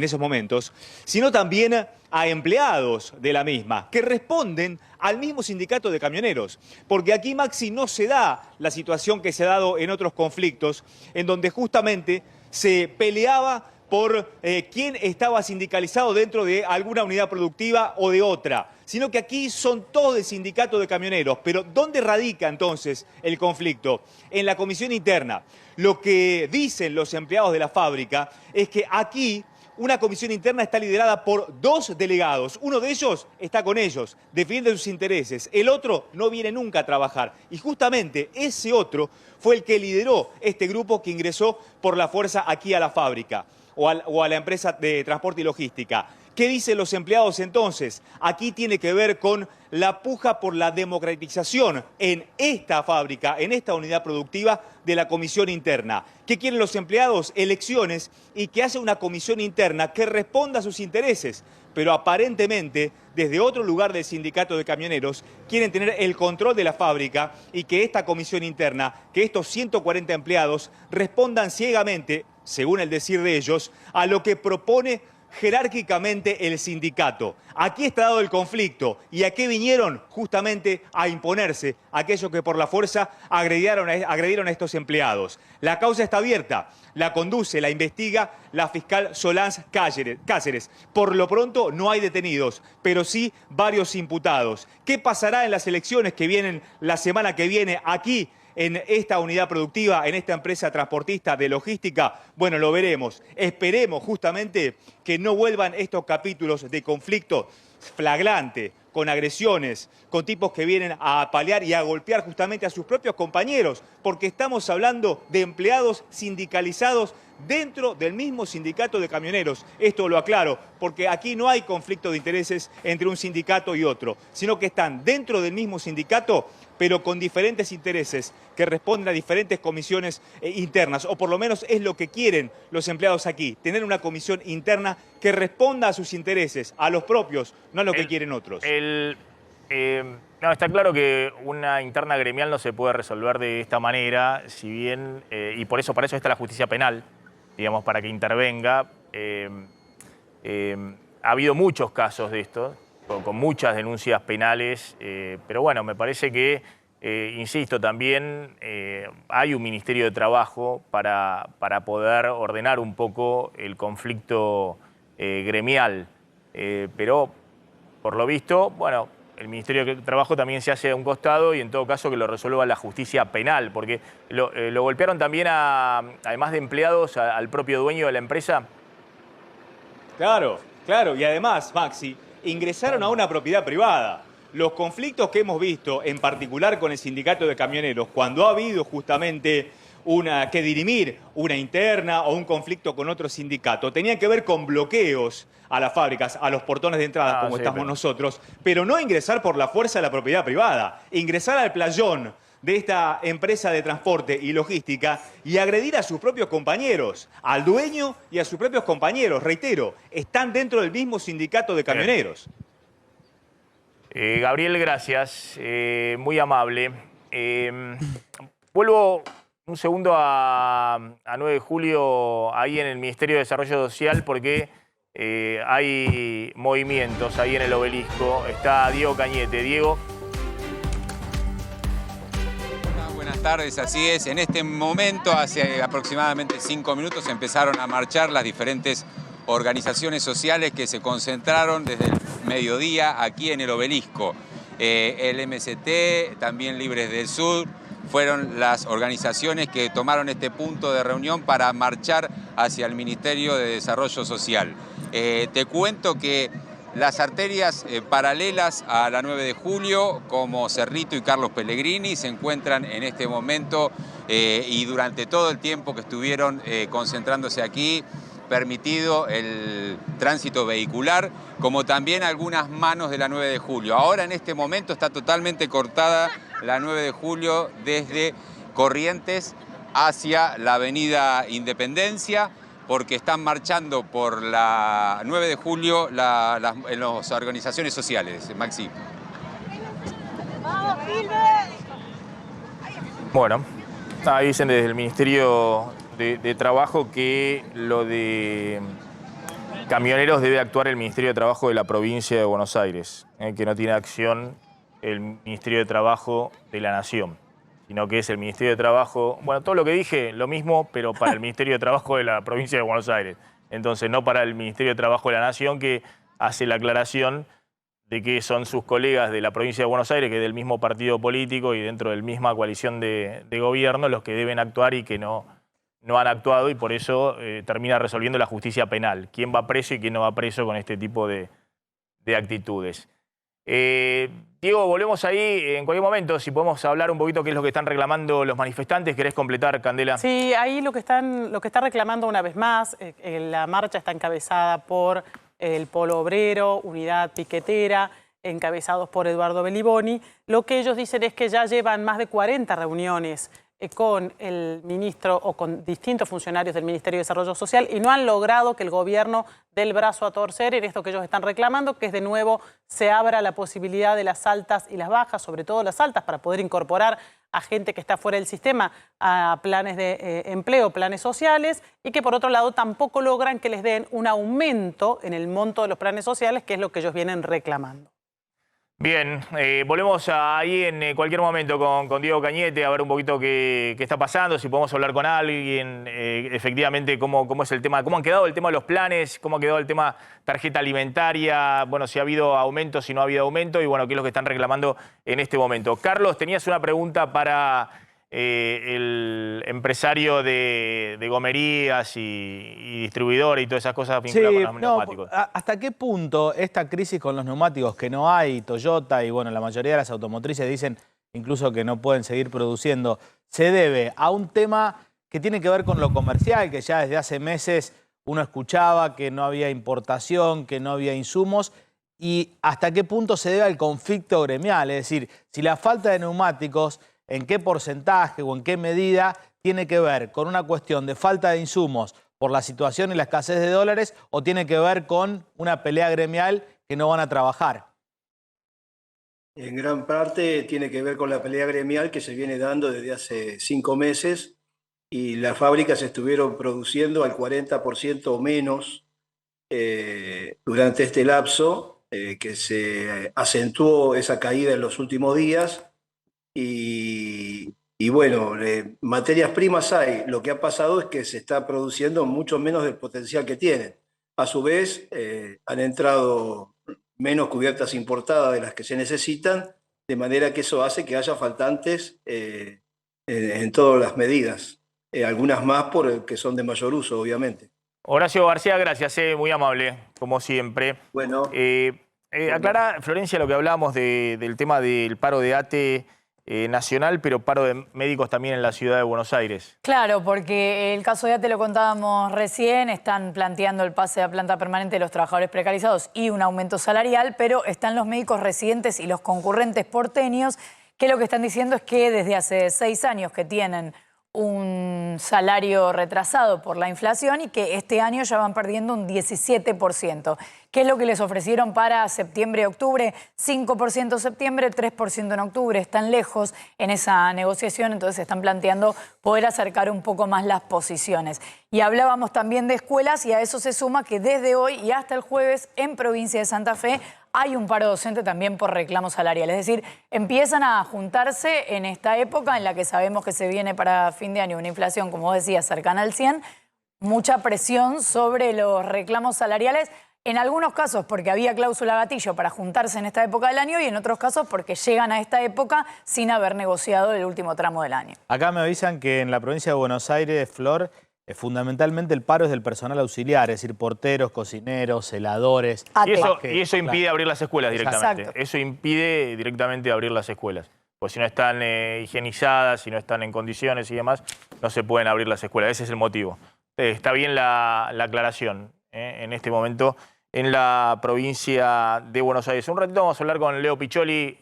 esos momentos, sino también a empleados de la misma, que responden al mismo sindicato de camioneros. Porque aquí, Maxi, no se da la situación que se ha dado en otros conflictos, en donde justamente se peleaba por quién estaba sindicalizado dentro de alguna unidad productiva o de otra, sino que aquí son todos del sindicato de camioneros. Pero ¿dónde radica entonces el conflicto? En la comisión interna. Lo que dicen los empleados de la fábrica es que aquí Una comisión interna está liderada por 2 delegados. Uno de ellos está con ellos, defiende sus intereses. El otro no viene nunca a trabajar. Y justamente ese otro fue el que lideró este grupo que ingresó por la fuerza aquí a la fábrica o a la empresa de transporte y logística. ¿Qué dicen los empleados entonces? Aquí tiene que ver con la puja por la democratización en esta fábrica, en esta unidad productiva de la comisión interna. ¿Qué quieren los empleados? Elecciones y que haya una comisión interna que responda a sus intereses. Pero aparentemente, desde otro lugar del sindicato de camioneros, quieren tener el control de la fábrica y que esta comisión interna, que estos 140 empleados respondan ciegamente, según el decir de ellos, a lo que propone jerárquicamente el sindicato. Aquí está dado el conflicto. ¿Y a qué vinieron? Justamente a imponerse aquellos que por la fuerza agredieron a estos empleados. La causa está abierta. La conduce, la investiga la fiscal Solange Cáceres. Por lo pronto no hay detenidos, pero sí varios imputados. ¿Qué pasará en las elecciones que vienen la semana que viene aquí en esta unidad productiva, en esta empresa transportista de logística? Bueno, lo veremos. Esperemos justamente que no vuelvan estos capítulos de conflicto flagrante, con agresiones, con tipos que vienen a apalear y a golpear justamente a sus propios compañeros, porque estamos hablando de empleados sindicalizados dentro del mismo sindicato de camioneros. Esto lo aclaro, porque aquí no hay conflicto de intereses entre un sindicato y otro, sino que están dentro del mismo sindicato, pero con diferentes intereses que responden a diferentes comisiones internas, o por lo menos es lo que quieren los empleados aquí, tener una comisión interna que responda a sus intereses, a los propios, no a lo que quieren otros.
No, está claro que una interna gremial no se puede resolver de esta manera, si bien, y para eso está la justicia penal, digamos, para que intervenga. Ha habido muchos casos de esto, con muchas denuncias penales, pero bueno, me parece que, insisto, también hay un Ministerio de Trabajo para poder ordenar un poco el conflicto gremial, pero por lo visto, bueno, el Ministerio de Trabajo también se hace a un costado y en todo caso que lo resuelva la justicia penal, porque lo golpearon también, además de empleados, al propio dueño de la empresa.
Claro, claro, y además, Maxi, ingresaron a una propiedad privada. Los conflictos que hemos visto, en particular con el sindicato de camioneros, cuando ha habido justamente que dirimir una interna o un conflicto con otro sindicato, tenían que ver con bloqueos a las fábricas, a los portones de entrada, como estamos nosotros, pero no ingresar por la fuerza de la propiedad privada, ingresar al playón de esta empresa de transporte y logística y agredir a sus propios compañeros, al dueño y a sus propios compañeros. Reitero, están dentro del mismo sindicato de camioneros.
Gabriel, gracias, muy amable. Vuelvo un segundo a 9 de julio, ahí en el Ministerio de Desarrollo Social, porque hay movimientos ahí en el Obelisco. Está Diego Cañete. Diego.
Buenas tardes, así es. En este momento, hace aproximadamente 5 minutos, empezaron a marchar las diferentes organizaciones sociales que se concentraron desde el mediodía aquí en el Obelisco. El MST, también Libres del Sur, fueron las organizaciones que tomaron este punto de reunión para marchar hacia el Ministerio de Desarrollo Social. Te cuento que las arterias paralelas a la 9 de julio, como Cerrito y Carlos Pellegrini, se encuentran en este momento y durante todo el tiempo que estuvieron concentrándose aquí, permitido el tránsito vehicular, como también algunas manos de la 9 de julio. Ahora en este momento está totalmente cortada la 9 de julio desde Corrientes hacia la avenida Independencia, porque están marchando por la 9 de julio en las organizaciones sociales. Maxi.
Bueno, ahí dicen desde el Ministerio de Trabajo que lo de camioneros debe actuar el Ministerio de Trabajo de la provincia de Buenos Aires, que no tiene acción el Ministerio de Trabajo de la Nación, sino que es el Ministerio de Trabajo, bueno, todo lo que dije, lo mismo, pero para el Ministerio de Trabajo de la provincia de Buenos Aires. Entonces, no para el Ministerio de Trabajo de la Nación, que hace la aclaración de que son sus colegas de la provincia de Buenos Aires, que es del mismo partido político y dentro de la misma coalición de gobierno, los que deben actuar y que no no han actuado y por eso termina resolviendo la justicia penal. ¿Quién va preso y quién no va preso con este tipo de actitudes? Diego, volvemos ahí en cualquier momento, si podemos hablar un poquito qué es lo que están reclamando los manifestantes. ¿Querés completar, Candela?
Sí, ahí lo que está reclamando una vez más, la marcha está encabezada por el Polo Obrero, Unidad Piquetera, encabezados por Eduardo Beliboni. Lo que ellos dicen es que ya llevan más de 40 reuniones con el ministro o con distintos funcionarios del Ministerio de Desarrollo Social y no han logrado que el gobierno dé el brazo a torcer en esto que ellos están reclamando, que es de nuevo se abra la posibilidad de las altas y las bajas, sobre todo las altas, para poder incorporar a gente que está fuera del sistema a planes de empleo, planes sociales, y que por otro lado tampoco logran que les den un aumento en el monto de los planes sociales, que es lo que ellos vienen reclamando.
Bien, volvemos ahí en cualquier momento con Diego Cañete a ver un poquito qué está pasando, si podemos hablar con alguien, efectivamente cómo es el tema, cómo han quedado el tema de los planes, cómo ha quedado el tema tarjeta alimentaria, bueno, si ha habido aumento, si no ha habido aumento y bueno, qué es lo que están reclamando en este momento. Carlos, tenías una pregunta para el empresario de gomerías y distribuidor y todas esas cosas vinculadas con los neumáticos.
¿Hasta qué punto esta crisis con los neumáticos, que no hay, Toyota y bueno, la mayoría de las automotrices dicen incluso que no pueden seguir produciendo, se debe a un tema que tiene que ver con lo comercial, que ya desde hace meses uno escuchaba que no había importación, que no había insumos, y hasta qué punto se debe al conflicto gremial? Es decir, si la falta de neumáticos, ¿en qué porcentaje o en qué medida tiene que ver con una cuestión de falta de insumos por la situación y la escasez de dólares o tiene que ver con una pelea gremial que no van a trabajar?
En gran parte tiene que ver con la pelea gremial que se viene dando desde hace 5 meses y las fábricas estuvieron produciendo al 40% o menos durante este lapso, que se acentuó esa caída en los últimos días. Y bueno, materias primas hay. Lo que ha pasado es que se está produciendo mucho menos del potencial que tienen. A su vez, han entrado menos cubiertas importadas de las que se necesitan, de manera que eso hace que haya faltantes en todas las medidas. Algunas más porque son de mayor uso, obviamente.
Horacio García, gracias, muy amable, como siempre.
Bueno.
Aclara, Florencia, lo que hablábamos del tema del paro de ATE nacional, pero paro de médicos también en la ciudad de Buenos Aires.
Claro, porque el caso de ATE lo contábamos recién, están planteando el pase a planta permanente de los trabajadores precarizados y un aumento salarial, pero están los médicos residentes y los concurrentes porteños que lo que están diciendo es que desde hace 6 años que tienen un salario retrasado por la inflación y que este año ya van perdiendo un 17%. ¿Qué es lo que les ofrecieron para septiembre y octubre? 5% septiembre, 3% en octubre. Están lejos en esa negociación, entonces están planteando poder acercar un poco más las posiciones. Y hablábamos también de escuelas y a eso se suma que desde hoy y hasta el jueves en provincia de Santa Fe hay un paro docente también por reclamo salarial. Es decir, empiezan a juntarse en esta época en la que sabemos que se viene para fin de año una inflación, como vos decías, cercana al 100, mucha presión sobre los reclamos salariales, en algunos casos porque había cláusula gatillo para juntarse en esta época del año y en otros casos porque llegan a esta época sin haber negociado el último tramo del año.
Acá me avisan que en la provincia de Buenos Aires, Flor, fundamentalmente el paro es del personal auxiliar, es decir, porteros, cocineros, heladores.
Y eso impide abrir las escuelas directamente.
Exacto.
Eso impide directamente abrir las escuelas. Pues si no están higienizadas, si no están en condiciones y demás, no se pueden abrir las escuelas. Ese es el motivo. Está bien la aclaración en este momento en la provincia de Buenos Aires. Un ratito vamos a hablar con Leo Piccioli.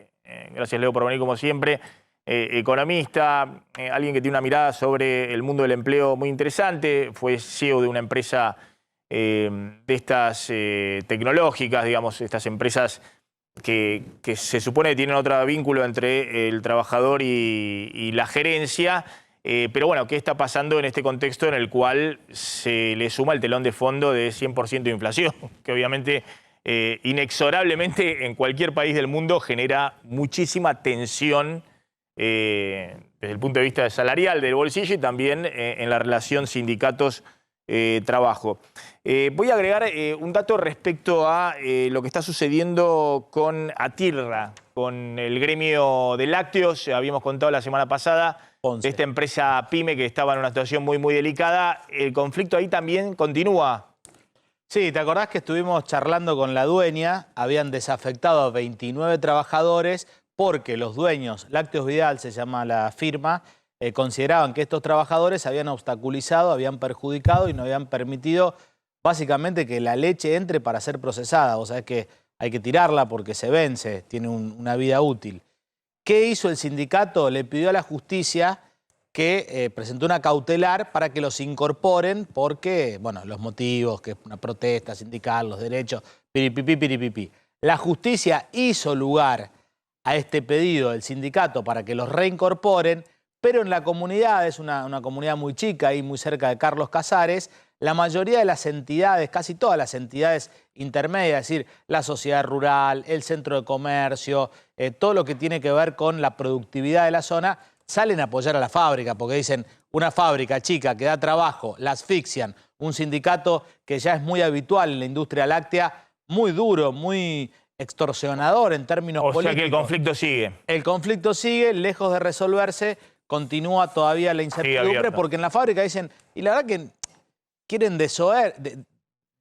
Gracias, Leo, por venir como siempre. Economista, alguien que tiene una mirada sobre el mundo del empleo muy interesante, fue CEO de una empresa de estas tecnológicas, digamos, estas empresas que se supone que tienen otro vínculo entre el trabajador y la gerencia, pero bueno, ¿qué está pasando en este contexto en el cual se le suma el telón de fondo de 100% de inflación? Que obviamente inexorablemente en cualquier país del mundo genera muchísima tensión desde el punto de vista salarial del bolsillo y también en la relación sindicatos-trabajo. Voy a agregar un dato respecto a lo que está sucediendo con ATIRRA, con el gremio de lácteos. Habíamos contado la semana pasada
Ponce.
de esta empresa PYME que estaba en una situación muy, muy delicada. ¿El conflicto ahí también continúa?
Sí, ¿te acordás que estuvimos charlando con la dueña? Habían desafectado a 29 trabajadores porque los dueños, Lácteos Vidal se llama la firma, consideraban que estos trabajadores habían obstaculizado, habían perjudicado y no habían permitido básicamente que la leche entre para ser procesada. O sea, es que hay que tirarla porque se vence, tiene una vida útil. ¿Qué hizo el sindicato? Le pidió a la justicia que presentó una cautelar para que los incorporen porque, bueno, los motivos, que es una protesta sindical, los derechos, piripipí, piripipí. La justicia hizo lugar a este pedido del sindicato para que los reincorporen, pero en la comunidad, es una comunidad muy chica y muy cerca de Carlos Casares, la mayoría de las entidades, casi todas las entidades intermedias, es decir, la sociedad rural, el centro de comercio, todo lo que tiene que ver con la productividad de la zona, salen a apoyar a la fábrica porque dicen, una fábrica chica que da trabajo, la asfixian, un sindicato que ya es muy habitual en la industria láctea, muy duro, muy extorsionador en términos políticos.
O sea que el conflicto sigue.
El conflicto sigue, lejos de resolverse, continúa todavía la incertidumbre porque en la fábrica dicen, y la verdad que quieren desoer,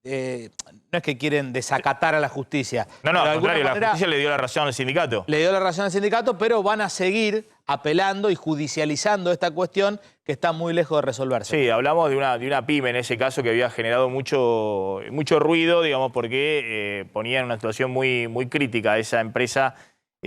no es que quieren desacatar a la justicia.
No, al contrario, la justicia le dio la razón al sindicato.
Le dio la razón al sindicato, pero van a seguir apelando y judicializando esta cuestión que está muy lejos de resolverse.
Sí, hablamos de una pyme en ese caso que había generado mucho ruido, digamos, porque ponía en una situación muy, muy crítica a esa empresa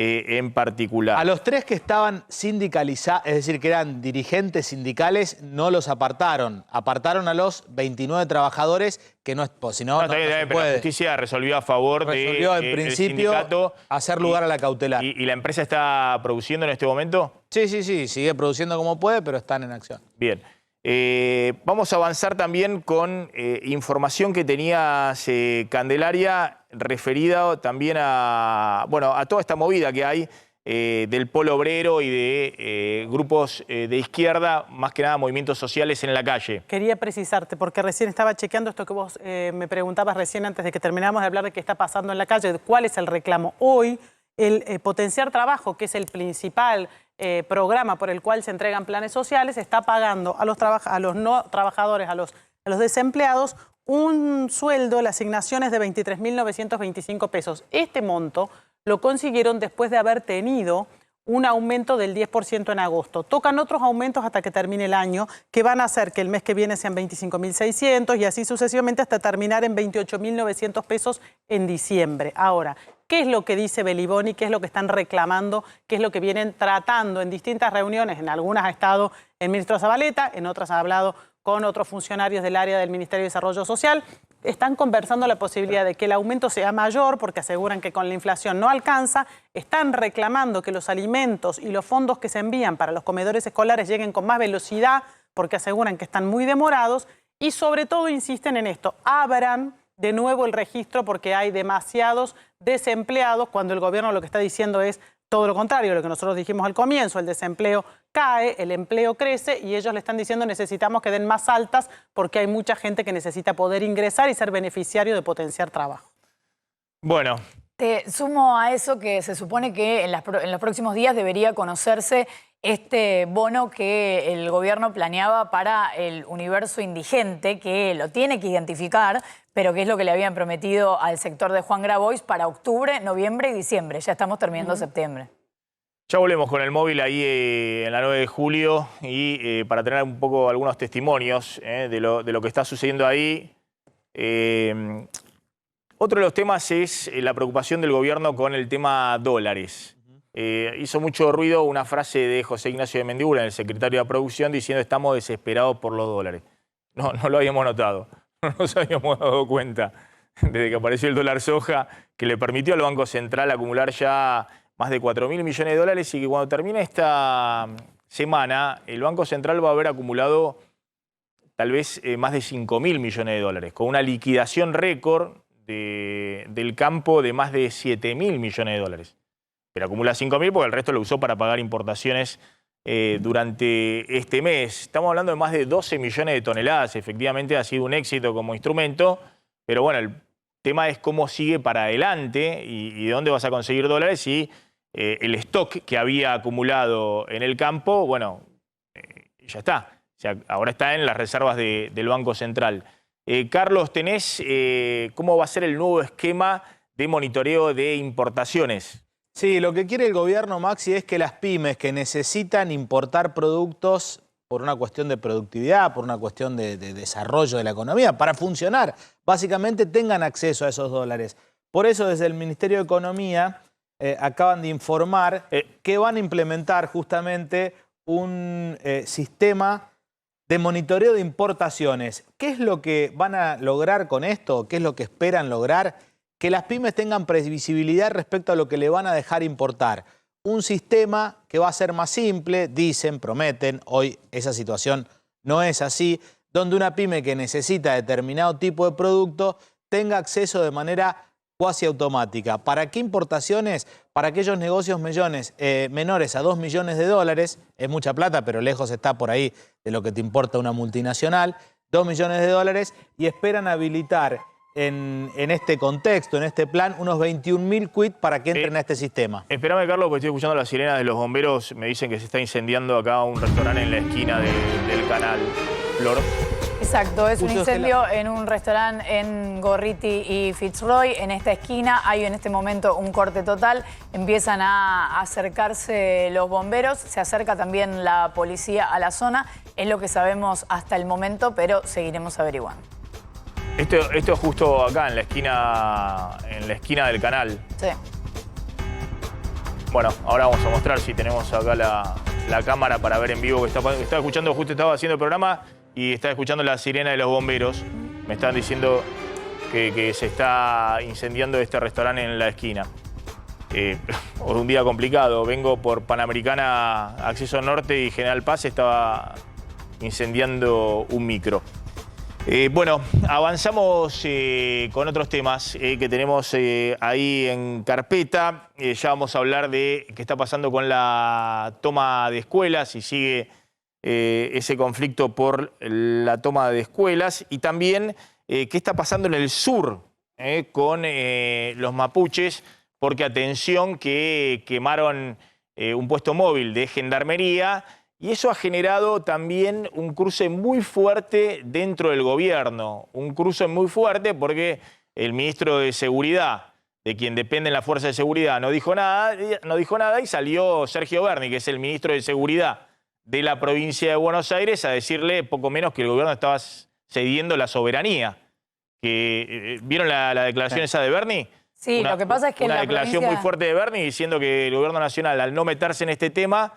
en particular.
A los 3 que estaban sindicalizados, es decir, que eran dirigentes sindicales, no los apartaron. Apartaron a los 29 trabajadores que no es, si no, no se puede.
La justicia resolvió a favor
resolvió en principio
sindicato
hacer lugar a la cautelar.
¿Y la empresa está produciendo en este momento?
Sí, sigue produciendo como puede, pero están en acción.
Bien. Vamos a avanzar también con información que tenías, Candelaria, referida también a toda esta movida que hay del polo obrero y de grupos de izquierda, más que nada movimientos sociales en la calle.
Quería precisarte, porque recién estaba chequeando esto que vos me preguntabas recién antes de que termináramos de hablar de qué está pasando en la calle, cuál es el reclamo. Hoy, el Potenciar Trabajo, que es el principal programa por el cual se entregan planes sociales, está pagando a los no trabajadores, a los desempleados, un sueldo, las asignaciones de 23.925 pesos. Este monto lo consiguieron después de haber tenido un aumento del 10% en agosto. Tocan otros aumentos hasta que termine el año, que van a hacer que el mes que viene sean 25.600 y así sucesivamente hasta terminar en 28.900 pesos en diciembre. Ahora, ¿qué es lo que dice Beliboni? ¿Qué es lo que están reclamando? ¿Qué es lo que vienen tratando en distintas reuniones? En algunas ha estado el ministro Zabaleta, en otras ha hablado con otros funcionarios del área del Ministerio de Desarrollo Social. Están conversando la posibilidad de que el aumento sea mayor porque aseguran que con la inflación no alcanza. Están reclamando que los alimentos y los fondos que se envían para los comedores escolares lleguen con más velocidad porque aseguran que están muy demorados y sobre todo insisten en esto, abran de nuevo el registro porque hay demasiados desempleados cuando el gobierno lo que está diciendo es todo lo contrario, lo que nosotros dijimos al comienzo, el desempleo cae, el empleo crece y ellos le están diciendo necesitamos que den más altas porque hay mucha gente que necesita poder ingresar y ser beneficiario de Potenciar Trabajo.
Bueno.
Te sumo a eso que se supone que en los próximos días debería conocerse este bono que el gobierno planeaba para el universo indigente, que lo tiene que identificar, pero que es lo que le habían prometido al sector de Juan Grabois para octubre, noviembre y diciembre. Ya estamos terminando septiembre.
Ya volvemos con el móvil ahí en la 9 de julio y para tener un poco algunos testimonios de lo que está sucediendo ahí. Otro de los temas es la preocupación del gobierno con el tema dólares. Hizo mucho ruido una frase de José Ignacio de Mendibura, el secretario de Producción, diciendo estamos desesperados por los dólares. No lo habíamos notado, no nos habíamos dado cuenta desde que apareció el dólar soja, que le permitió al Banco Central acumular ya más de 4.000 millones de dólares y que cuando termine esta semana el Banco Central va a haber acumulado tal vez más de 5.000 millones de dólares, con una liquidación récord del campo de más de 7.000 millones de dólares. Pero acumula 5.000 porque el resto lo usó para pagar importaciones durante este mes. Estamos hablando de más de 12 millones de toneladas. Efectivamente ha sido un éxito como instrumento, pero bueno, el tema es cómo sigue para adelante y de dónde vas a conseguir dólares si el stock que había acumulado en el campo, bueno, ya está. O sea, ahora está en las reservas del Banco Central. Carlos, ¿tenés cómo va a ser el nuevo esquema de monitoreo de importaciones?
Sí, lo que quiere el gobierno, Maxi, es que las pymes que necesitan importar productos por una cuestión de productividad, por una cuestión de desarrollo de la economía, para funcionar, básicamente tengan acceso a esos dólares. Por eso desde el Ministerio de Economía acaban de informar que van a implementar justamente un sistema de monitoreo de importaciones. ¿Qué es lo que van a lograr con esto? ¿Qué es lo que esperan lograr? Que las pymes tengan previsibilidad respecto a lo que le van a dejar importar. Un sistema que va a ser más simple, dicen, prometen, hoy esa situación no es así, donde una pyme que necesita determinado tipo de producto tenga acceso de manera cuasi automática. ¿Para qué importaciones? Para aquellos negocios menores a 2 millones de dólares, es mucha plata, pero lejos está por ahí de lo que te importa una multinacional, 2 millones de dólares, y esperan habilitar en este contexto, en este plan, unos 21.000 quits para que entren a este sistema.
Espérame, Carlos, porque estoy escuchando las sirenas de los bomberos. Me dicen que se está incendiando acá un restaurante en la esquina del canal. Flor.
Exacto, es un incendio en un restaurante en Gorriti y Fitzroy. En esta esquina hay en este momento un corte total. Empiezan a acercarse los bomberos, se acerca también la policía a la zona. Es lo que sabemos hasta el momento, pero seguiremos averiguando.
Esto es justo acá, en la esquina del canal.
Sí.
Bueno, ahora vamos a mostrar si tenemos acá la cámara para ver en vivo que estaba escuchando, justo estaba haciendo el programa y estaba escuchando la sirena de los bomberos. Me están diciendo que se está incendiando este restaurante en la esquina. Un día complicado. Vengo por Panamericana, Acceso Norte y General Paz, estaba incendiando un micro. Bueno, avanzamos con otros temas que tenemos ahí en carpeta. Ya vamos a hablar de qué está pasando con la toma de escuelas y sigue ese conflicto por la toma de escuelas. Y también qué está pasando en el sur con los mapuches, porque atención que quemaron un puesto móvil de gendarmería. Y eso ha generado también un cruce muy fuerte dentro del gobierno. Un cruce muy fuerte porque el ministro de Seguridad, de quien dependen las fuerzas de seguridad, no dijo nada y salió Sergio Berni, que es el ministro de Seguridad de la provincia de Buenos Aires, a decirle poco menos que el gobierno estaba cediendo la soberanía. ¿Vieron la declaración esa de Berni?
Sí, lo que pasa es que
una declaración muy fuerte de Berni diciendo que el gobierno nacional, al no meterse en este tema,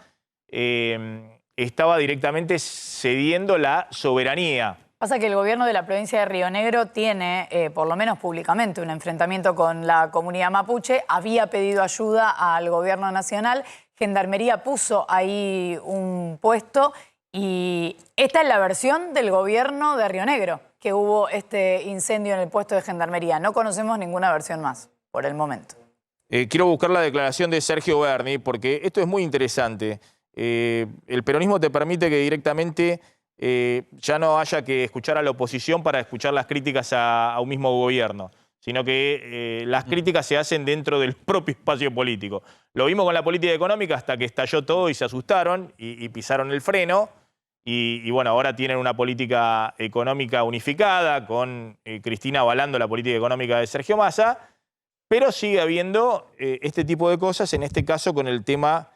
estaba directamente cediendo la soberanía.
Pasa que el gobierno de la provincia de Río Negro tiene, por lo menos públicamente, un enfrentamiento con la comunidad mapuche. Había pedido ayuda al gobierno nacional. Gendarmería puso ahí un puesto y esta es la versión del gobierno de Río Negro, que hubo este incendio en el puesto de Gendarmería. No conocemos ninguna versión más por el momento.
Quiero buscar la declaración de Sergio Berni porque esto es muy interesante. El peronismo te permite que directamente ya no haya que escuchar a la oposición para escuchar las críticas a un mismo gobierno, sino que las críticas se hacen dentro del propio espacio político. Lo vimos con la política económica hasta que estalló todo y se asustaron y pisaron el freno. Y bueno, ahora tienen una política económica unificada con Cristina avalando la política económica de Sergio Massa, pero sigue habiendo este tipo de cosas, en este caso con el tema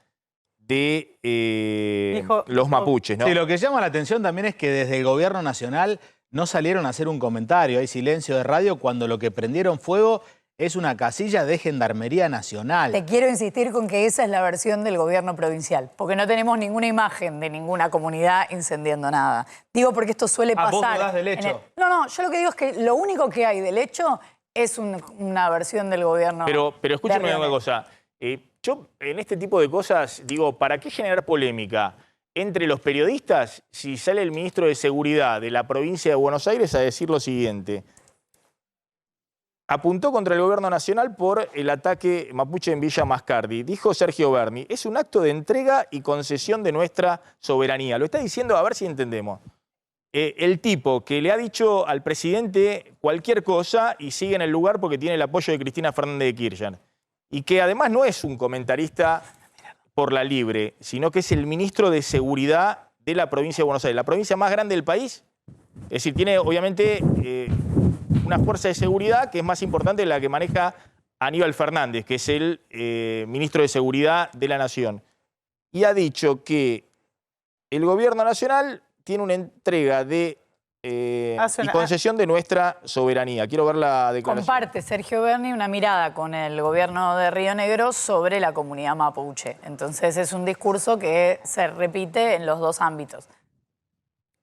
de los mapuches, ¿no?
Sí, lo que llama la atención también es que desde el gobierno nacional no salieron a hacer un comentario. Hay silencio de radio cuando lo que prendieron fuego es una casilla de Gendarmería Nacional.
Te quiero insistir con que esa es la versión del gobierno provincial, porque no tenemos ninguna imagen de ninguna comunidad incendiando nada. Digo porque esto suele pasar.
¿Vos no das del hecho?
No, yo lo que digo es que lo único que hay del hecho es una versión del gobierno.
Pero escúchame una cosa. Yo en este tipo de cosas digo, ¿para qué generar polémica entre los periodistas si sale el ministro de Seguridad de la provincia de Buenos Aires a decir lo siguiente? Apuntó contra el gobierno nacional por el ataque mapuche en Villa Mascardi. Dijo Sergio Berni, es un acto de entrega y concesión de nuestra soberanía. Lo está diciendo, a ver si entendemos. El tipo que le ha dicho al presidente cualquier cosa y sigue en el lugar porque tiene el apoyo de Cristina Fernández de Kirchner. Y que además no es un comentarista por la libre, sino que es el ministro de Seguridad de la provincia de Buenos Aires, la provincia más grande del país. Es decir, tiene obviamente una fuerza de seguridad que es más importante de la que maneja Aníbal Fernández, que es el ministro de Seguridad de la Nación. Y ha dicho que el gobierno nacional tiene una entrega de y concesión de nuestra soberanía. Quiero ver la declaración.
Comparte Sergio Berni una mirada con el gobierno de Río Negro sobre la comunidad mapuche. Entonces es un discurso que se repite en los dos ámbitos.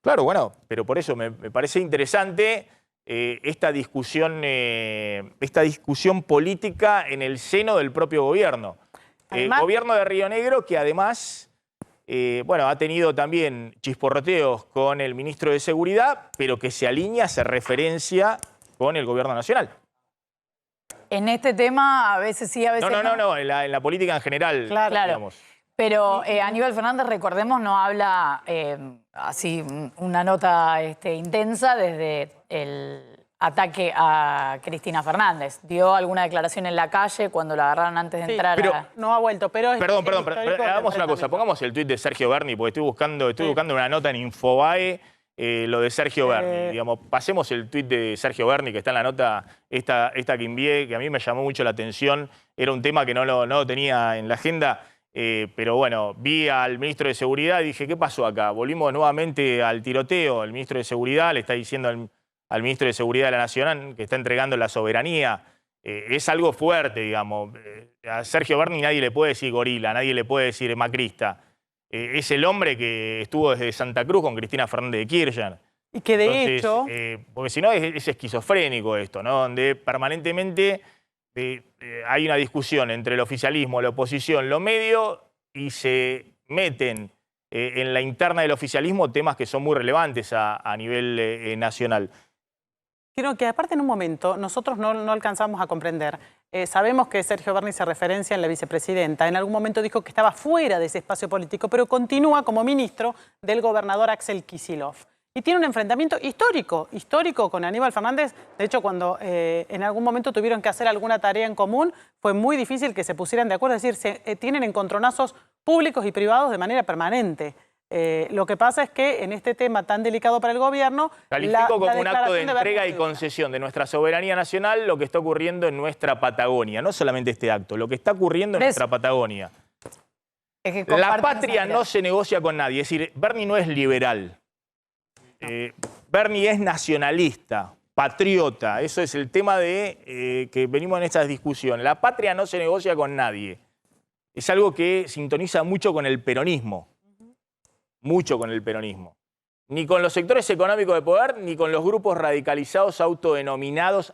Claro, bueno, pero por eso me parece interesante esta discusión política en el seno del propio gobierno. Gobierno de Río Negro que además bueno, ha tenido también chisporroteos con el ministro de Seguridad, pero que se alinea, se referencia con el gobierno nacional.
En este tema a veces sí, a veces no.
No, en la política en general.
Claro.
Digamos.
Pero Aníbal Fernández, recordemos, no habla así una nota intensa desde el ataque a Cristina Fernández. Dio alguna declaración en la calle cuando la agarraron antes de entrar
No ha vuelto, pero...
Perdón, hagamos una cosa. Pongamos el tuit de Sergio Berni, porque estoy buscando una nota en Infobae, lo de Sergio Berni. Digamos, pasemos el tuit de Sergio Berni, que está en la nota esta que envié, que a mí me llamó mucho la atención. Era un tema que no lo tenía en la agenda, pero bueno, vi al ministro de Seguridad y dije, ¿qué pasó acá? Volvimos nuevamente al tiroteo. El ministro de Seguridad le está diciendo al ministro de Seguridad de la Nación que está entregando la soberanía. Es algo fuerte, digamos. A Sergio Berni nadie le puede decir gorila, nadie le puede decir macrista. Es el hombre que estuvo desde Santa Cruz con Cristina Fernández de Kirchner.
Y que de hecho...
porque si no es esquizofrénico esto, ¿no? Donde permanentemente hay una discusión entre el oficialismo, la oposición, los medios, y se meten en la interna del oficialismo temas que son muy relevantes a nivel nacional.
Creo que aparte en un momento nosotros no alcanzamos a comprender. Sabemos que Sergio Berni se referencia en la vicepresidenta. En algún momento dijo que estaba fuera de ese espacio político, pero continúa como ministro del gobernador Axel Kicillof. Y tiene un enfrentamiento histórico con Aníbal Fernández. De hecho, cuando en algún momento tuvieron que hacer alguna tarea en común, fue muy difícil que se pusieran de acuerdo. Es decir, tienen encontronazos públicos y privados de manera permanente. Lo que pasa es que en este tema tan delicado para el gobierno...
Califico como un acto de entrega y concesión de nuestra soberanía nacional lo que está ocurriendo en nuestra Patagonia. No solamente este acto, lo que está ocurriendo en nuestra Patagonia. La patria no se negocia con nadie. Es decir, Berni no es liberal. Berni es nacionalista, patriota. Eso es el tema de que venimos en estas discusiones. La patria no se negocia con nadie. Es algo que sintoniza mucho con el peronismo. Mucho con el peronismo. Ni con los sectores económicos de poder, ni con los grupos radicalizados autodenominados,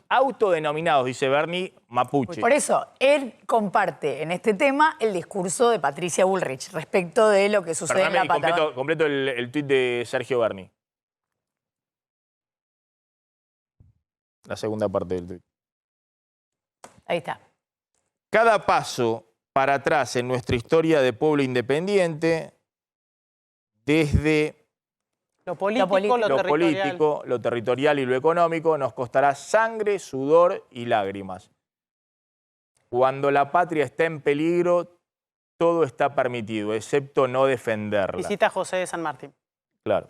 dice Berni, mapuche.
Por eso, él comparte en este tema el discurso de Patricia Bullrich respecto de lo que sucede en la Patagonia.
Completo el tuit de Sergio Berni. La segunda parte del tuit.
Ahí está.
Cada paso para atrás en nuestra historia de pueblo independiente, desde
lo político,
lo territorial y lo económico, nos costará sangre, sudor y lágrimas. Cuando la patria está en peligro, todo está permitido, excepto no defenderla.
Visita José de San Martín.
Claro.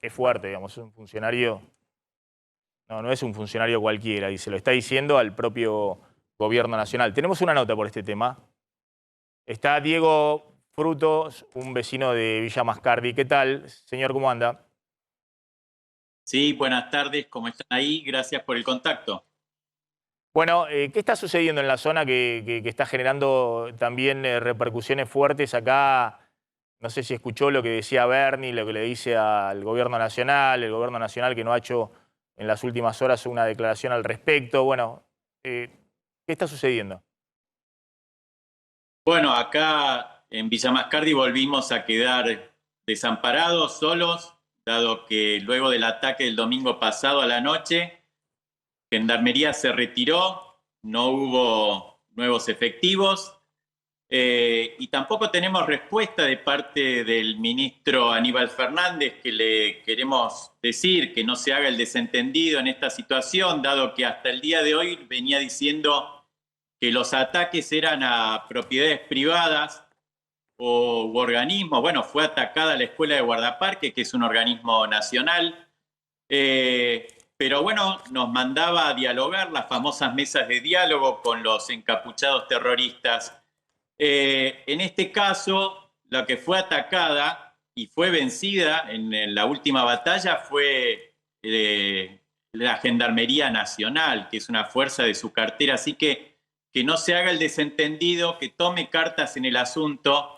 Es fuerte, digamos, es un funcionario... No es un funcionario cualquiera, y se lo está diciendo al propio gobierno nacional. Tenemos una nota por este tema. Está Diego Frutos, un vecino de Villa Mascardi. ¿Qué tal, señor? ¿Cómo anda?
Sí, buenas tardes. ¿Cómo están ahí? Gracias por el contacto.
Bueno, ¿qué está sucediendo en la zona que está generando también repercusiones fuertes acá? No sé si escuchó lo que decía Berni, lo que le dice al gobierno nacional, el gobierno nacional que no ha hecho en las últimas horas una declaración al respecto. Bueno, ¿qué está sucediendo?
Bueno, acá en Villa Mascardi volvimos a quedar desamparados, solos, dado que luego del ataque del domingo pasado a la noche, Gendarmería se retiró, no hubo nuevos efectivos y tampoco tenemos respuesta de parte del ministro Aníbal Fernández, que le queremos decir que no se haga el desentendido en esta situación, dado que hasta el día de hoy venía diciendo que los ataques eran a propiedades privadas u organismo. Bueno, fue atacada la Escuela de Guardaparques, que es un organismo nacional. Pero bueno, nos mandaba a dialogar, las famosas mesas de diálogo con los encapuchados terroristas. En este caso, la que fue atacada y fue vencida en la última batalla fue la Gendarmería Nacional, que es una fuerza de su cartera. Así que no se haga el desentendido, que tome cartas en el asunto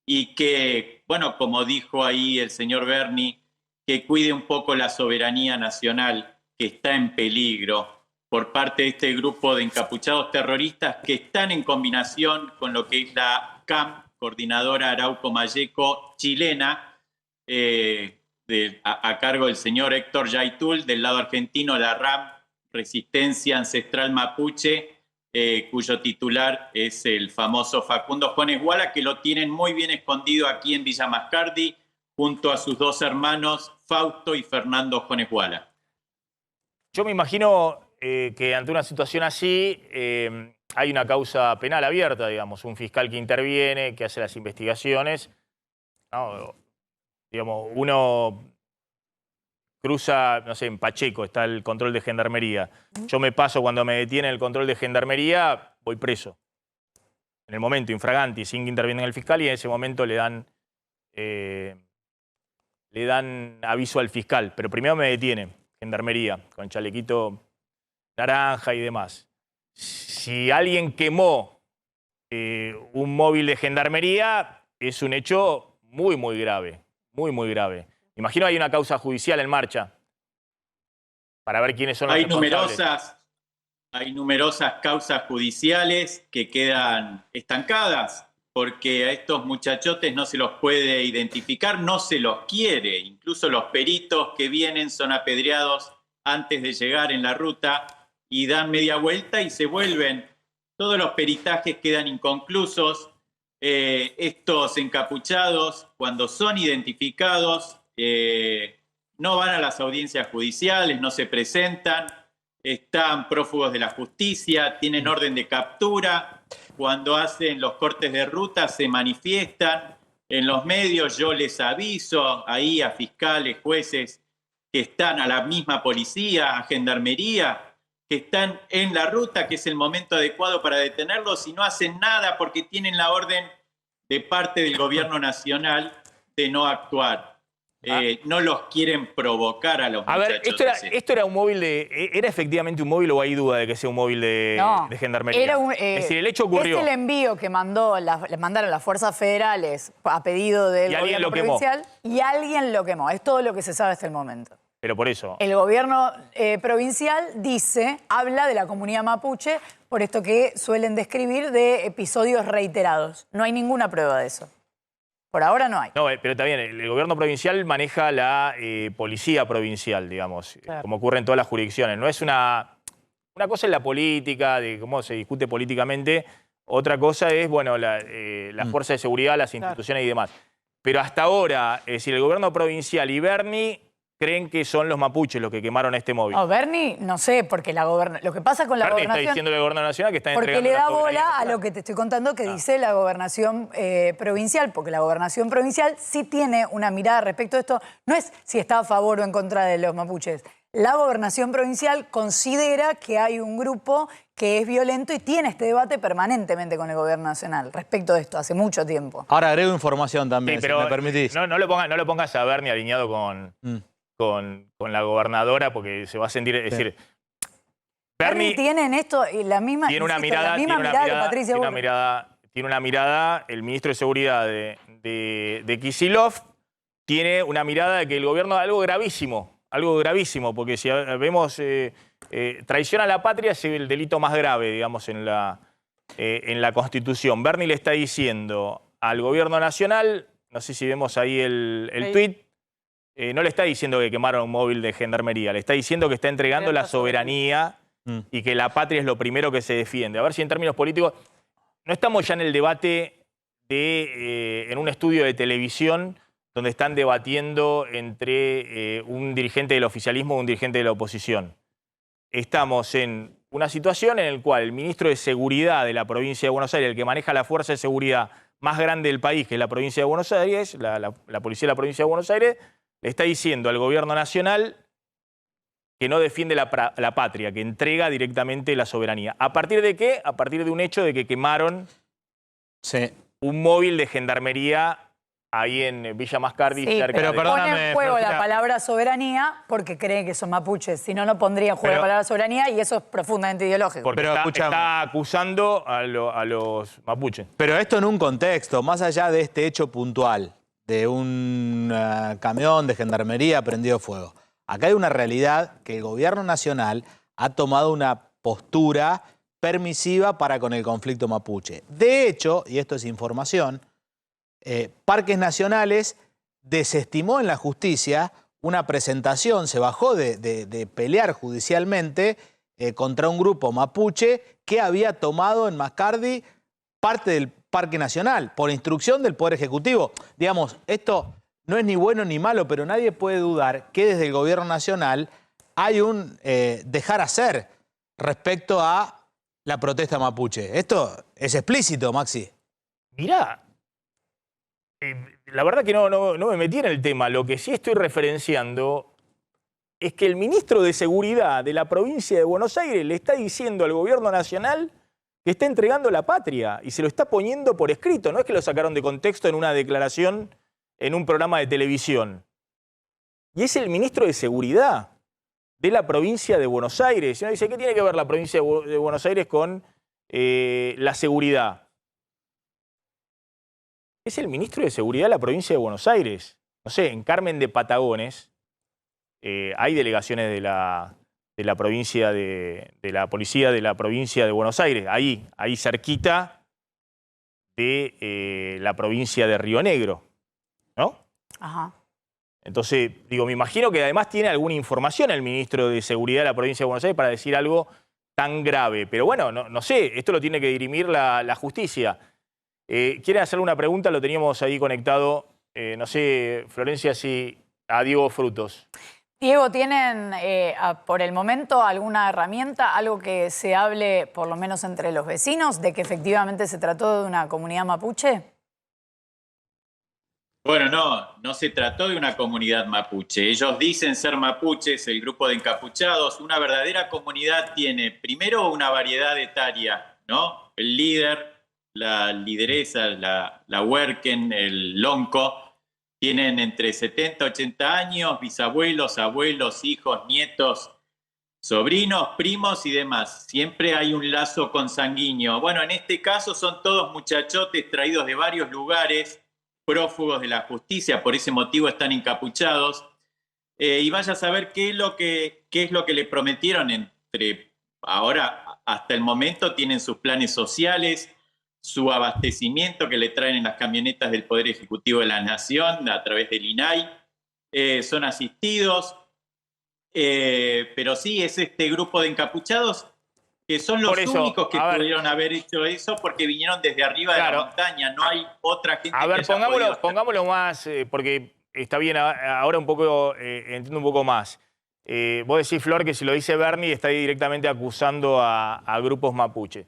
y que, bueno, como dijo ahí el señor Berni, que cuide un poco la soberanía nacional, que está en peligro por parte de este grupo de encapuchados terroristas que están en combinación con lo que es la CAM, Coordinadora Arauco Malleco chilena, a cargo del señor Héctor Yaitul, del lado argentino la RAM, Resistencia Ancestral Mapuche, cuyo titular es el famoso Facundo Jones Guala, que lo tienen muy bien escondido aquí en Villa Mascardi, junto a sus dos hermanos, Fausto y Fernando Jones Guala.
Yo me imagino que ante una situación así hay una causa penal abierta, digamos, un fiscal que interviene, que hace las investigaciones. No, digamos, uno cruza, no sé, en Pacheco está el control de gendarmería. Yo me paso cuando me detiene el control de gendarmería, voy preso. En el momento, infraganti, sin que intervenga el fiscal, y en ese momento le dan aviso al fiscal. Pero primero me detiene gendarmería, con chalequito naranja y demás. Si alguien quemó un móvil de gendarmería, es un hecho muy, muy grave. Muy, muy grave. Imagino hay una causa judicial en marcha para ver quiénes son los responsables.
Hay numerosas causas judiciales que quedan estancadas porque a estos muchachotes no se los puede identificar, no se los quiere. Incluso los peritos que vienen son apedreados antes de llegar en la ruta y dan media vuelta y se vuelven. Todos los peritajes quedan inconclusos. Estos encapuchados, cuando son identificados, no van a las audiencias judiciales, no se presentan, están prófugos de la justicia, tienen orden de captura. Cuando hacen los cortes de ruta se manifiestan en los medios. Yo les aviso ahí a fiscales, jueces que están, a la misma policía, a gendarmería, que están en la ruta, que es el momento adecuado para detenerlos, y no hacen nada porque tienen la orden de parte del gobierno nacional de no actuar. No los quieren provocar a los muchachos.
A ver, ¿esto era un móvil de... ¿Era efectivamente un móvil o hay duda de que sea un móvil de gendarmería?
Era
es decir, el hecho ocurrió.
Es el envío que mandaron las fuerzas federales a pedido del gobierno provincial y alguien lo quemó. Es todo lo que se sabe hasta el momento.
Pero por eso.
El gobierno provincial habla de la comunidad mapuche por esto que suelen describir de episodios reiterados. No hay ninguna prueba de eso. Por ahora no hay.
No, pero está bien, el gobierno provincial maneja la policía provincial, digamos, claro, como ocurre en todas las jurisdicciones. No es una cosa es la política, de cómo se discute políticamente, otra cosa es, bueno, las fuerzas de seguridad, las instituciones y demás. Pero hasta ahora, es decir, el gobierno provincial y Berni creen que son los mapuches los que quemaron este móvil.
No, Berni, no sé, porque lo que pasa con la
Berni
gobernación...
está diciendo el gobierno nacional que está entregando...
Porque le da bola a lo que te estoy contando que dice la gobernación provincial, porque la gobernación provincial sí tiene una mirada respecto a esto. No es si está a favor o en contra de los mapuches. La gobernación provincial considera que hay un grupo que es violento y tiene este debate permanentemente con el gobierno nacional respecto de esto, hace mucho tiempo.
Ahora agrego información también,
pero
si me permitís.
No lo pongas a Berni alineado con la gobernadora, porque se va a sentir... Es decir,
Berni tiene en esto la misma,
tiene una mirada,
que Patricia Bullrich.
Tiene una mirada, el ministro de Seguridad de Kicillof tiene una mirada de que el gobierno... Algo gravísimo, porque si vemos traición a la patria es el delito más grave, digamos, en la Constitución. Berni le está diciendo al gobierno nacional, no sé si vemos ahí el tuit, no le está diciendo que quemaron un móvil de gendarmería, le está diciendo que está entregando la soberanía y que la patria es lo primero que se defiende. A ver si en términos políticos, no estamos ya en el debate en un estudio de televisión donde están debatiendo entre un dirigente del oficialismo y un dirigente de la oposición. Estamos en una situación en la cual el ministro de Seguridad de la provincia de Buenos Aires, el que maneja la fuerza de seguridad más grande del país, que es la provincia de Buenos Aires, la policía de la provincia de Buenos Aires, le está diciendo al gobierno nacional que no defiende la patria, que entrega directamente la soberanía. ¿A partir de qué? A partir de un hecho de que quemaron un móvil de gendarmería ahí en Villa Mascardi.
Sí,
cerca
pero
de...
pone en juego la palabra soberanía porque creen que son mapuches. Si no, no pondría en juego la palabra soberanía y eso es profundamente ideológico.
Porque está acusando a los mapuches.
Pero esto en un contexto, más allá de este hecho puntual, de un camión de gendarmería prendido fuego. Acá hay una realidad que el gobierno nacional ha tomado una postura permisiva para con el conflicto mapuche. De hecho, y esto es información, Parques Nacionales desestimó en la justicia una presentación, se bajó de pelear judicialmente contra un grupo mapuche que había tomado en Mascardi parte del Parque Nacional, por instrucción del Poder Ejecutivo. Digamos, esto no es ni bueno ni malo, pero nadie puede dudar que desde el gobierno nacional hay un dejar hacer respecto a la protesta mapuche. Esto es explícito, Maxi.
Mirá, la verdad que no me metí en el tema. Lo que sí estoy referenciando es que el ministro de Seguridad de la provincia de Buenos Aires le está diciendo al gobierno nacional que está entregando la patria y se lo está poniendo por escrito. No es que lo sacaron de contexto en una declaración en un programa de televisión. Y es el ministro de Seguridad de la provincia de Buenos Aires. Y uno dice, ¿qué tiene que ver la provincia de Buenos Aires con la seguridad? Es el ministro de Seguridad de la provincia de Buenos Aires. No sé, en Carmen de Patagones hay delegaciones de la provincia de la policía de la provincia de Buenos Aires, ahí cerquita de la provincia de Río Negro, ¿no?
Ajá.
Entonces, digo, me imagino que además tiene alguna información el ministro de Seguridad de la provincia de Buenos Aires para decir algo tan grave. Pero bueno, no sé, esto lo tiene que dirimir la justicia. ¿Quieren hacerle una pregunta? Lo teníamos ahí conectado, no sé, Florencia, si a Diego Frutos.
Diego, ¿tienen por el momento alguna herramienta, algo que se hable por lo menos entre los vecinos de que efectivamente se trató de una comunidad mapuche?
Bueno, no se trató de una comunidad mapuche. Ellos dicen ser mapuches, el grupo de encapuchados. Una verdadera comunidad tiene primero una variedad etaria, ¿no? El líder, la lideresa, la huerquen, el lonco, tienen entre 70 y 80 años, bisabuelos, abuelos, hijos, nietos, sobrinos, primos y demás. Siempre hay un lazo consanguíneo. Bueno, en este caso son todos muchachotes traídos de varios lugares, prófugos de la justicia, por ese motivo están encapuchados. Y vaya a saber qué es lo que le prometieron entre ahora hasta el momento. Tienen sus planes sociales, su abastecimiento que le traen en las camionetas del Poder Ejecutivo de la Nación a través del INAI, son asistidos, pero sí es este grupo de encapuchados que son los únicos que pudieron haber hecho eso porque vinieron desde arriba de la montaña, no hay otra gente
a ver,
que haya podido hacer.
pongámoslo más, porque está bien, ahora un poco, entiendo un poco más. Vos decís, Flor, que si lo dice Bernie está ahí directamente acusando a grupos mapuche.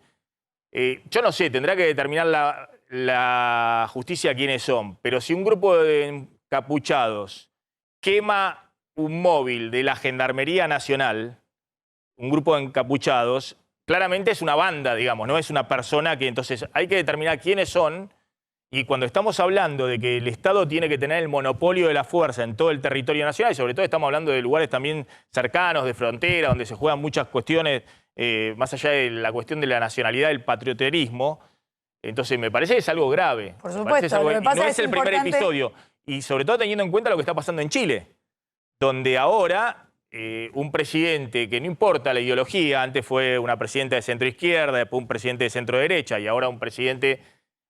Yo no sé, tendrá que determinar la justicia quiénes son, pero si un grupo de encapuchados quema un móvil de la Gendarmería Nacional, un grupo de encapuchados, claramente es una banda, digamos, no es una persona que entonces hay que determinar quiénes son. Y cuando estamos hablando de que el Estado tiene que tener el monopolio de la fuerza en todo el territorio nacional, y sobre todo estamos hablando de lugares también cercanos, de frontera, donde se juegan muchas cuestiones, más allá de la cuestión de la nacionalidad, el patrioterismo, entonces me parece que es algo grave.
Por supuesto,
lo que pasa no es el primer episodio. Y sobre todo teniendo en cuenta lo que está pasando en Chile, donde ahora un presidente que no importa la ideología, antes fue una presidenta de centro-izquierda, después un presidente de centro-derecha y ahora un presidente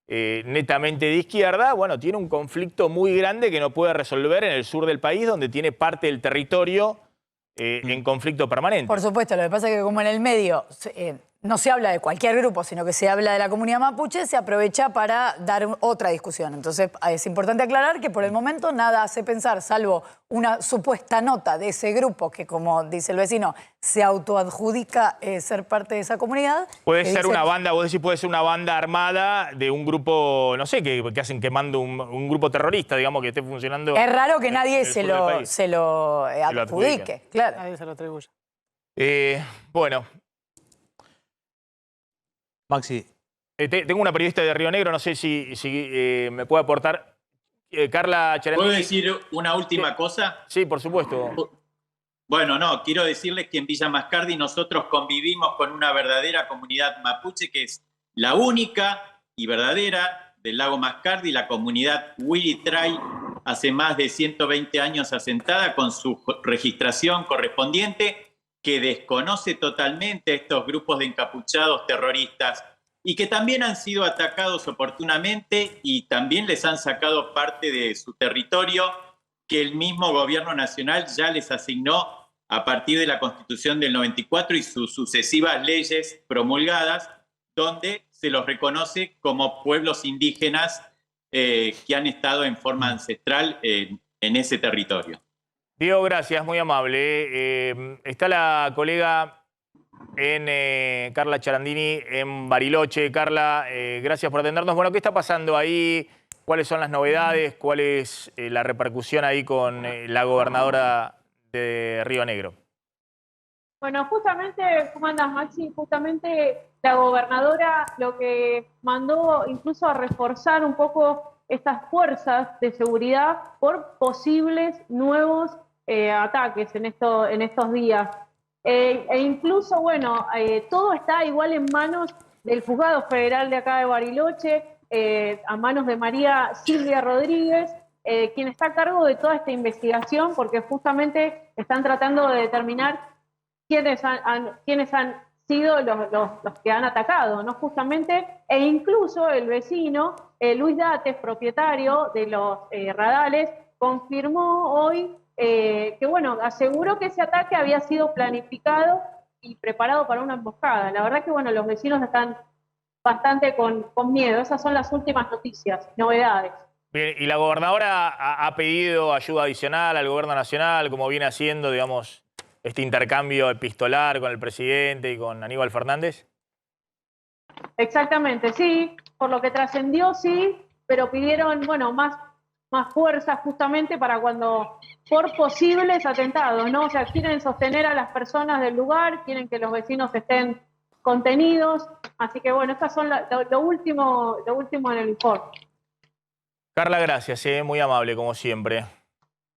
netamente de izquierda, bueno, tiene un conflicto muy grande que no puede resolver en el sur del país, donde tiene parte del territorio en conflicto permanente.
Por supuesto, lo que pasa es que como en el medio no se habla de cualquier grupo, sino que se habla de la comunidad mapuche, se aprovecha para dar otra discusión. Entonces es importante aclarar que por el momento nada hace pensar, salvo una supuesta nota de ese grupo que, como dice el vecino, se autoadjudica ser parte de esa comunidad.
Puede ser una banda, vos decís, puede ser una banda armada de un grupo, no sé, que hacen quemando un grupo terrorista, digamos, que esté funcionando.
Es raro que nadie se lo adjudique, claro.
Nadie se lo atribuye.
Bueno.
Maxi.
Tengo una periodista de Río Negro, no sé si me puede aportar. Carla Charandini.
¿Puedo decir una última cosa?
Sí, por supuesto.
Bueno, no, quiero decirles que en Villa Mascardi nosotros convivimos con una verdadera comunidad mapuche, que es la única y verdadera del lago Mascardi, la comunidad Huilitray, hace más de 120 años asentada, con su registración correspondiente, que desconoce totalmente estos grupos de encapuchados terroristas y que también han sido atacados oportunamente y también les han sacado parte de su territorio que el mismo gobierno nacional ya les asignó a partir de la Constitución del 94 y sus sucesivas leyes promulgadas, donde se los reconoce como pueblos indígenas que han estado en forma ancestral en ese territorio.
Diego, gracias, muy amable. Está la colega Carla Charandini en Bariloche. Carla, gracias por atendernos. Bueno, ¿qué está pasando ahí? ¿Cuáles son las novedades? ¿Cuál es la repercusión ahí con la gobernadora de Río Negro?
Bueno, justamente, ¿cómo andas, Maxi? Justamente la gobernadora lo que mandó incluso a reforzar un poco estas fuerzas de seguridad por posibles nuevos ataques en estos días. E incluso, bueno, todo está igual en manos del juzgado federal de acá de Bariloche, a manos de María Silvia Rodríguez, quien está a cargo de toda esta investigación, porque justamente están tratando de determinar quiénes han sido los que han atacado, ¿no? Justamente, e incluso el vecino, Luis Dates, propietario de los radales, confirmó hoy que, bueno, aseguró que ese ataque había sido planificado y preparado para una emboscada. La verdad que, bueno, los vecinos están bastante con miedo. Esas son las últimas noticias, novedades.
Bien, y la gobernadora ha pedido ayuda adicional al gobierno nacional, como viene haciendo, digamos, este intercambio epistolar con el presidente y con Aníbal Fernández.
Exactamente, sí, por lo que trascendió, sí, pero pidieron, bueno, más fuerza justamente para cuando, por posibles atentados, ¿no? O sea, quieren sostener a las personas del lugar, quieren que los vecinos estén contenidos, así que bueno, estas son lo último en el informe.
Carla, gracias, muy amable como siempre.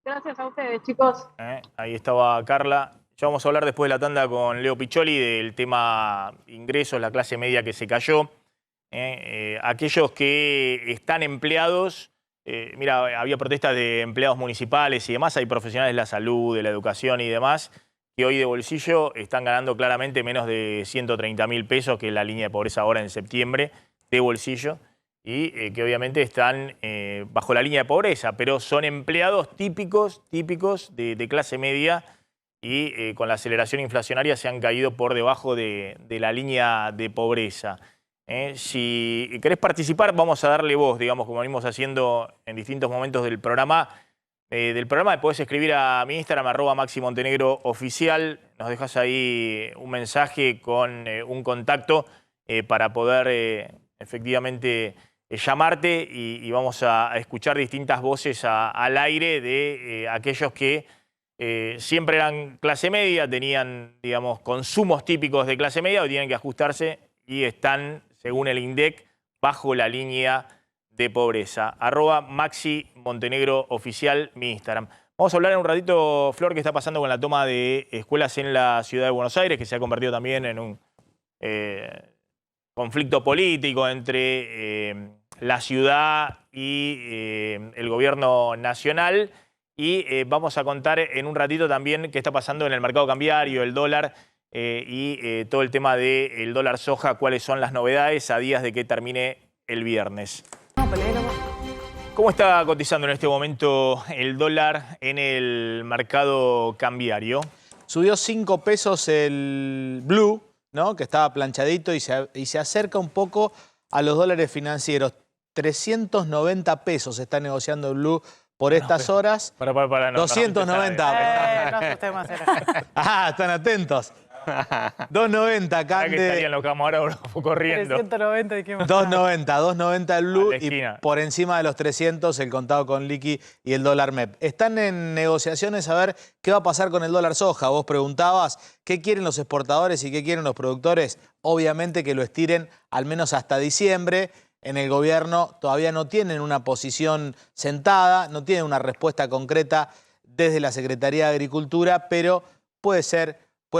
Gracias a ustedes, chicos.
Ahí estaba Carla. Ya vamos a hablar después de la tanda con Leo Piccioli del tema ingresos, la clase media que se cayó. Aquellos que están empleados, mira, había protestas de empleados municipales y demás, hay profesionales de la salud, de la educación y demás, que hoy de bolsillo están ganando claramente menos de 130.000 pesos, que es la línea de pobreza ahora en septiembre, de bolsillo, y que obviamente están bajo la línea de pobreza, pero son empleados típicos de clase media y con la aceleración inflacionaria se han caído por debajo de la línea de pobreza. Si querés participar, vamos a darle voz, digamos, como venimos haciendo en distintos momentos del programa. Me podés escribir a mi Instagram, @MaxiMontenegroOficial. Nos dejas ahí un mensaje con un contacto para poder efectivamente llamarte y vamos a escuchar distintas voces al aire de aquellos que siempre eran clase media, tenían, digamos, consumos típicos de clase media, hoy tienen que ajustarse y están, según el INDEC, bajo la línea de pobreza. @MaxiMontenegroOficial, mi Instagram. Vamos a hablar en un ratito, Flor, qué está pasando con la toma de escuelas en la ciudad de Buenos Aires, que se ha convertido también en un conflicto político entre la ciudad y el gobierno nacional. Y vamos a contar en un ratito también qué está pasando en el mercado cambiario, el dólar y todo el tema del dólar soja, cuáles son las novedades a días de que termine el viernes. ¿Cómo está cotizando en este momento el dólar en el mercado cambiario?
Subió 5 pesos el blue, ¿no? Que estaba planchadito y se acerca un poco a los dólares financieros. 390 pesos se está negociando el blue por estas horas.
Para,
290.
No asustemos.
Están atentos. 290,
Acá que estarían los camarógrafos corriendo.
390, ¿de qué más?
290 el blue y por encima de los 300 el contado con liqui y el dólar MEP. Están en negociaciones a ver qué va a pasar con el dólar soja. Vos preguntabas qué quieren los exportadores y qué quieren los productores. Obviamente que lo estiren al menos hasta diciembre. En el gobierno todavía no tienen una posición sentada, no tienen una respuesta concreta desde la Secretaría de Agricultura, pero puede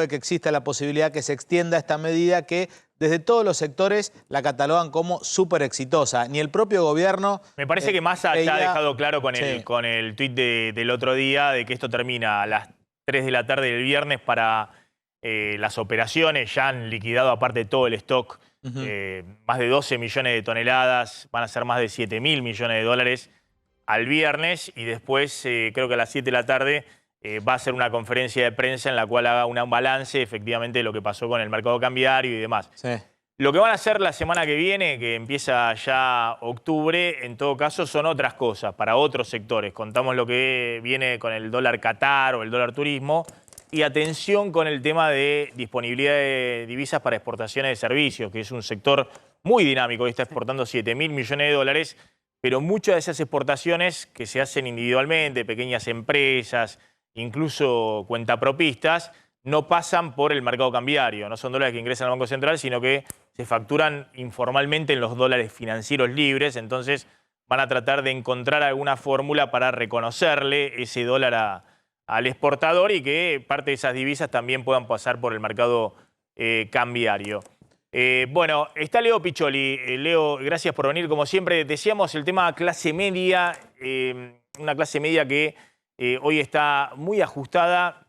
que exista la posibilidad que se extienda esta medida que desde todos los sectores la catalogan como súper exitosa. Ni el propio gobierno...
Me parece que Massa ya ha dejado claro con el tuit del otro día de que esto termina a las 3 de la tarde del viernes para las operaciones. Ya han liquidado aparte todo el stock. Más de 12 millones de toneladas, van a ser más de 7.000 millones de dólares al viernes y después creo que a las 7 de la tarde va a ser una conferencia de prensa en la cual haga un balance efectivamente de lo que pasó con el mercado cambiario y demás.
Sí.
Lo que van a hacer la semana que viene, que empieza ya octubre, en todo caso son otras cosas para otros sectores. Contamos lo que viene con el dólar Qatar o el dólar turismo. Y atención con el tema de disponibilidad de divisas para exportaciones de servicios, que es un sector muy dinámico. Hoy está exportando 7.000 millones de dólares, pero muchas de esas exportaciones que se hacen individualmente, pequeñas empresas, incluso cuentapropistas, no pasan por el mercado cambiario. No son dólares que ingresan al Banco Central, sino que se facturan informalmente en los dólares financieros libres. Entonces van a tratar de encontrar alguna fórmula para reconocerle ese dólar al exportador y que parte de esas divisas también puedan pasar por el mercado cambiario. Bueno, está Leo Piccioli. Leo, gracias por venir. Como siempre, decíamos el tema clase media, una clase media que hoy está muy ajustada.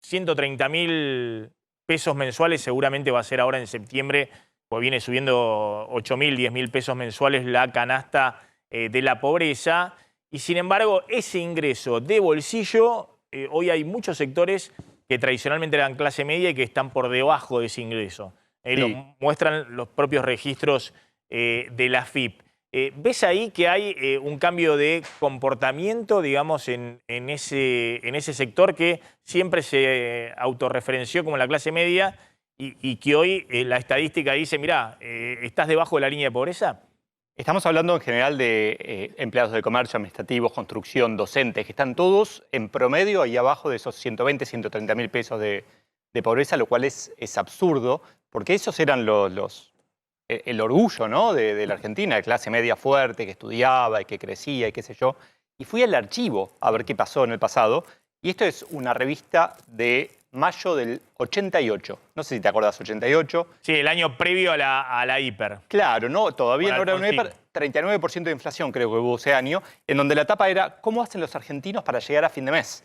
130.000 pesos mensuales seguramente va a ser ahora en septiembre, pues viene subiendo 8.000, 10.000 pesos mensuales la canasta de la pobreza. Y sin embargo, ese ingreso de bolsillo... hoy hay muchos sectores que tradicionalmente eran clase media y que están por debajo de ese ingreso. Lo muestran los propios registros de la AFIP. ¿Ves ahí que hay un cambio de comportamiento, digamos, en ese sector que siempre se autorreferenció como la clase media y que hoy la estadística dice, mirá, ¿estás debajo de la línea de pobreza?
Estamos hablando en general de empleados de comercio, administrativos, construcción, docentes, que están todos en promedio ahí abajo de esos 120, 130 mil pesos de pobreza, lo cual es absurdo, porque esos eran el orgullo, ¿no? de la Argentina, de clase media fuerte, que estudiaba y que crecía y qué sé yo. Y fui al archivo a ver qué pasó en el pasado, y esto es una revista de mayo del 88. No sé si te acordás, 88.
Sí, el año previo a la hiper.
Claro, no, todavía no era una hiper. 39% de inflación creo que hubo ese año, en donde la tapa era ¿cómo hacen los argentinos para llegar a fin de mes?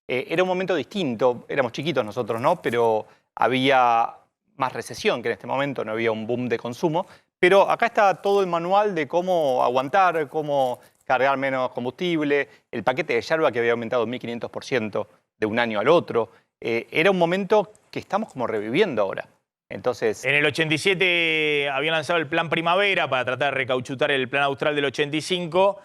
Era un momento distinto, éramos chiquitos nosotros, ¿no? Pero había más recesión que en este momento, no había un boom de consumo. Pero acá está todo el manual de cómo aguantar, cómo cargar menos combustible, el paquete de yerba que había aumentado 1.500% de un año al otro. Era un momento que estamos como reviviendo ahora. Entonces,
en el 87 habían lanzado el Plan Primavera para tratar de recauchutar el Plan Austral del 85.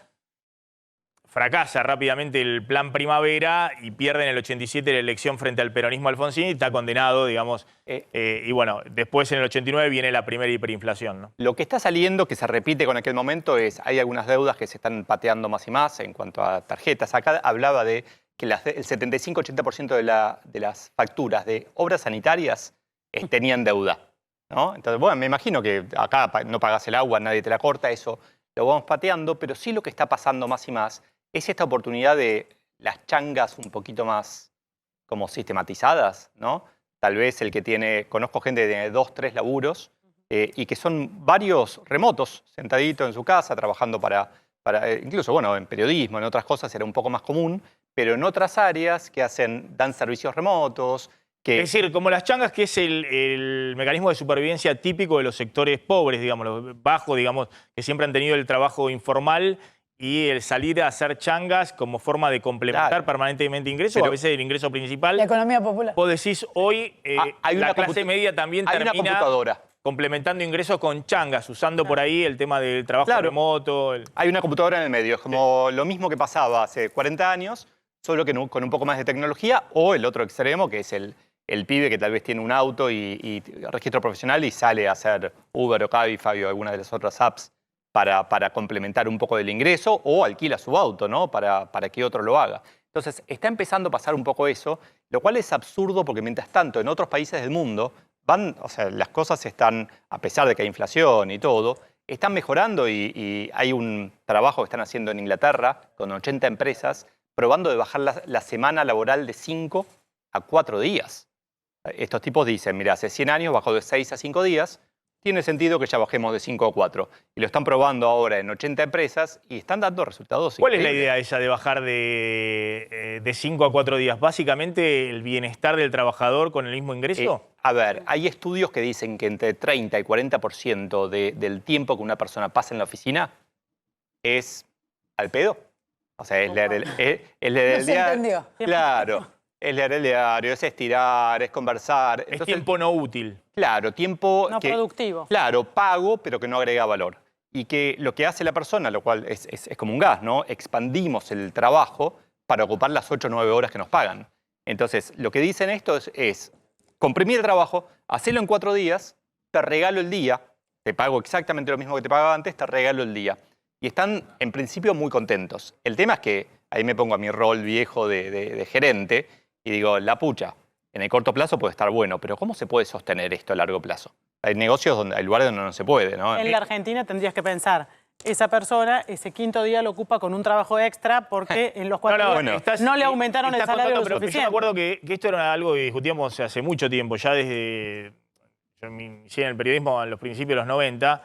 Fracasa rápidamente el Plan Primavera y pierde en el 87 la elección frente al peronismo Alfonsín y está condenado, digamos. Y bueno, después en el 89 viene la primera hiperinflación, ¿no?
Lo que está saliendo, que se repite con aquel momento, es hay algunas deudas que se están pateando más y más en cuanto a tarjetas. Acá hablaba de que el 75-80% de las facturas de obras sanitarias tenían deuda, ¿no? Entonces, bueno, me imagino que acá no pagas el agua, nadie te la corta, eso lo vamos pateando, pero sí lo que está pasando más y más es esta oportunidad de las changas un poquito más como sistematizadas, ¿no? Tal vez el que tiene, conozco gente que tiene 2, 3 laburos y que son varios remotos, sentaditos en su casa, trabajando para incluso, bueno, en periodismo, en otras cosas era un poco más común, pero en otras áreas que dan servicios remotos.
Es decir, como las changas, que es el mecanismo de supervivencia típico de los sectores pobres, digamos, los bajos, digamos, que siempre han tenido el trabajo informal y el salir a hacer changas como forma de complementar permanentemente ingresos, o a veces el ingreso principal.
La economía popular.
Vos decís, hoy la clase media también termina complementando ingresos con changas, usando por ahí el tema del trabajo remoto.
Hay una computadora en el medio, es como lo mismo que pasaba hace 40 años, solo que con un poco más de tecnología, o el otro extremo, que es el pibe que tal vez tiene un auto y registro profesional y sale a hacer Uber o Cabify o alguna de las otras apps para complementar un poco del ingreso, o alquila su auto, ¿no? Para que otro lo haga. Entonces, está empezando a pasar un poco eso, lo cual es absurdo porque mientras tanto en otros países del mundo las cosas están, a pesar de que hay inflación y todo, están mejorando y hay un trabajo que están haciendo en Inglaterra con 80 empresas probando de bajar la semana laboral de 5 a 4 días. Estos tipos dicen, mira, hace 100 años bajó de 6 a 5 días, tiene sentido que ya bajemos de 5 a 4. Y lo están probando ahora en 80 empresas y están dando resultados
¿Cuál es la idea esa de bajar de 5 a 4 días? ¿Básicamente el bienestar del trabajador con el mismo ingreso?
A ver, hay estudios que dicen que entre 30 y 40% del tiempo que una persona pasa en la oficina es al pedo. O sea, es leer el diario. Claro. Es leer el diario, es estirar, es conversar.
Es tiempo no útil.
Claro, tiempo
no productivo.
Claro, pago, pero que no agrega valor. Y que lo que hace la persona, lo cual es como un gas, ¿no? Expandimos el trabajo para ocupar las 8 o 9 horas que nos pagan. Entonces, lo que dicen esto es comprimir el trabajo, hacerlo en 4 días, te regalo el día, te pago exactamente lo mismo que te pagaba antes, te regalo el día. Y están, en principio, muy contentos. El tema es que ahí me pongo a mi rol viejo de gerente y digo, la pucha, en el corto plazo puede estar bueno, pero ¿cómo se puede sostener esto a largo plazo? Hay negocios hay lugares donde no se puede, ¿no?
En la Argentina tendrías que pensar, esa persona ese quinto día lo ocupa con un trabajo extra porque en los 4 días no le aumentaron el salario lo suficiente.
Yo me acuerdo que esto era algo que discutíamos hace mucho tiempo, ya desde... Yo me inicié en el periodismo a los principios de los 90,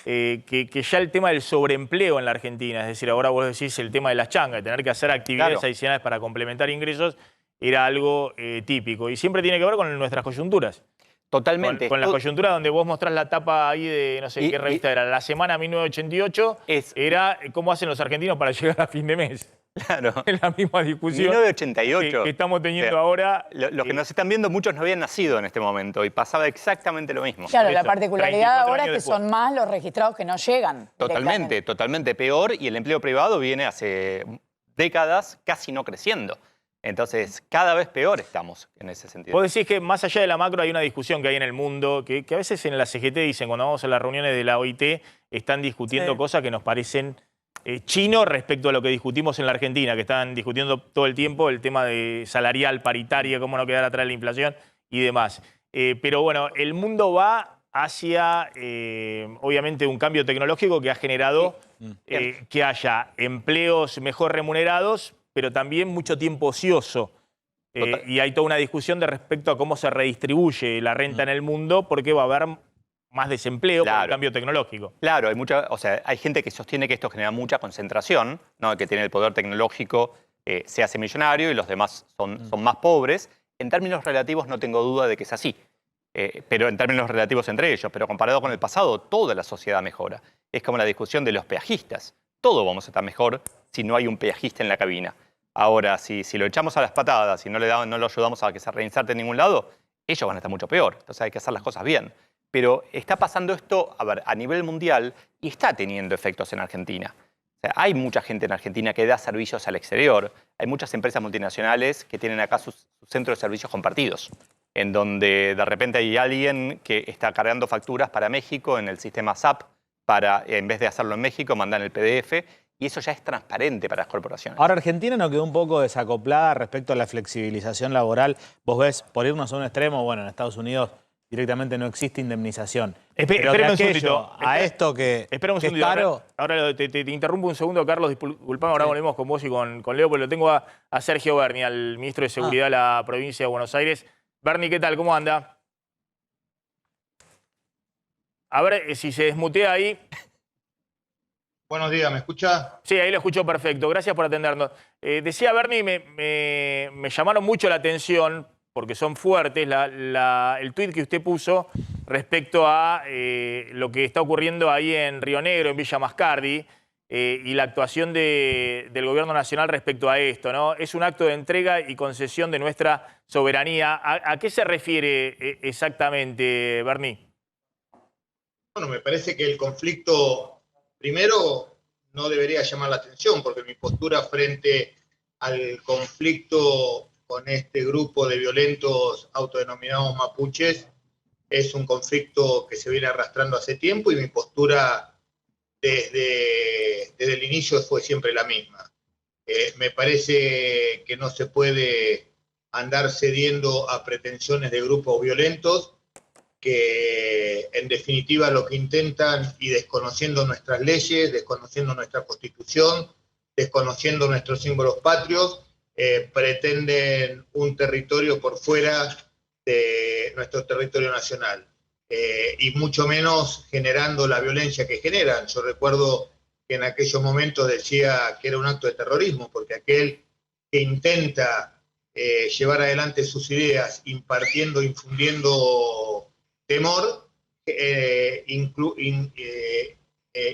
que ya el tema del sobreempleo en la Argentina, es decir, ahora vos decís el tema de las changas, de tener que hacer actividades adicionales para complementar ingresos, era algo típico. Y siempre tiene que ver con nuestras coyunturas.
Totalmente.
Con la coyuntura donde vos mostrás la tapa ahí de, no sé qué revista era, La Semana 1988, era cómo hacen los argentinos para llegar a fin de mes.
Claro.
Es la misma discusión
1988.
que estamos teniendo ahora.
Los que nos están viendo, muchos no habían nacido en este momento y pasaba exactamente lo mismo.
Claro, la particularidad ahora es que son más los registrados que no llegan.
Totalmente peor, y el empleo privado viene hace décadas casi no creciendo. Entonces, cada vez peor estamos en ese sentido.
Vos decís que más allá de la macro hay una discusión que hay en el mundo, que a veces en la CGT dicen, cuando vamos a las reuniones de la OIT, están discutiendo cosas que nos parecen chinos respecto a lo que discutimos en la Argentina, que están discutiendo todo el tiempo el tema de salarial, paritaria, cómo no quedar atrás de la inflación y demás. Pero bueno, el mundo va hacia, obviamente, un cambio tecnológico que ha generado que haya empleos mejor remunerados, pero también mucho tiempo ocioso. Y hay toda una discusión respecto a cómo se redistribuye la renta en el mundo, porque va a haber más desempleo por el cambio tecnológico.
Claro, hay gente que sostiene que esto genera mucha concentración, ¿no? Que tiene el poder tecnológico, se hace millonario y los demás son más pobres. En términos relativos no tengo duda de que es así, pero en términos relativos entre ellos. Pero comparado con el pasado, toda la sociedad mejora. Es como la discusión de los peajistas. Todo vamos a estar mejor si no hay un peajista en la cabina. Ahora, si lo echamos a las patadas y no lo ayudamos a que se reinserte en ningún lado, ellos van a estar mucho peor. Entonces hay que hacer las cosas bien. Pero está pasando esto, a nivel mundial y está teniendo efectos en Argentina. O sea, hay mucha gente en Argentina que da servicios al exterior. Hay muchas empresas multinacionales que tienen acá sus centros de servicios compartidos, en donde de repente hay alguien que está cargando facturas para México en el sistema SAP, para, en vez de hacerlo en México, mandan el PDF, y eso ya es transparente para las corporaciones.
Ahora, Argentina no quedó un poco desacoplada respecto a la flexibilización laboral. Vos ves, por irnos a un extremo, bueno, en Estados Unidos directamente no existe indemnización.
Espérame un segundito.
Esto que
espera un segundito.
Claro.
Ahora te interrumpo un segundo, Carlos. Disculpame, ahora volvemos con vos y con Leo, porque lo tengo a Sergio Berni, al ministro de Seguridad de la provincia de Buenos Aires. Berni, ¿qué tal? ¿Cómo anda? A ver si se desmutea ahí.
Buenos días, ¿me escucha?
Sí, ahí lo escucho perfecto. Gracias por atendernos. Decía Berni, me llamaron mucho la atención, porque son fuertes, el tuit que usted puso respecto a lo que está ocurriendo ahí en Río Negro, en Villa Mascardi, y la actuación del Gobierno Nacional respecto a esto, ¿no? Es un acto de entrega y concesión de nuestra soberanía. ¿A qué se refiere exactamente, Bernie?
Bueno, me parece que el conflicto, primero, no debería llamar la atención, porque mi postura frente al conflicto con este grupo de violentos autodenominados mapuches es un conflicto que se viene arrastrando hace tiempo y mi postura desde el inicio fue siempre la misma. Me parece que no se puede andar cediendo a pretensiones de grupos violentos que en definitiva lo que intentan, y desconociendo nuestras leyes, desconociendo nuestra Constitución, desconociendo nuestros símbolos patrios, pretenden un territorio por fuera de nuestro territorio nacional. Y mucho menos generando la violencia que generan. Yo recuerdo que en aquellos momentos decía que era un acto de terrorismo, porque aquel que intenta llevar adelante sus ideas impartiendo, infundiendo temor,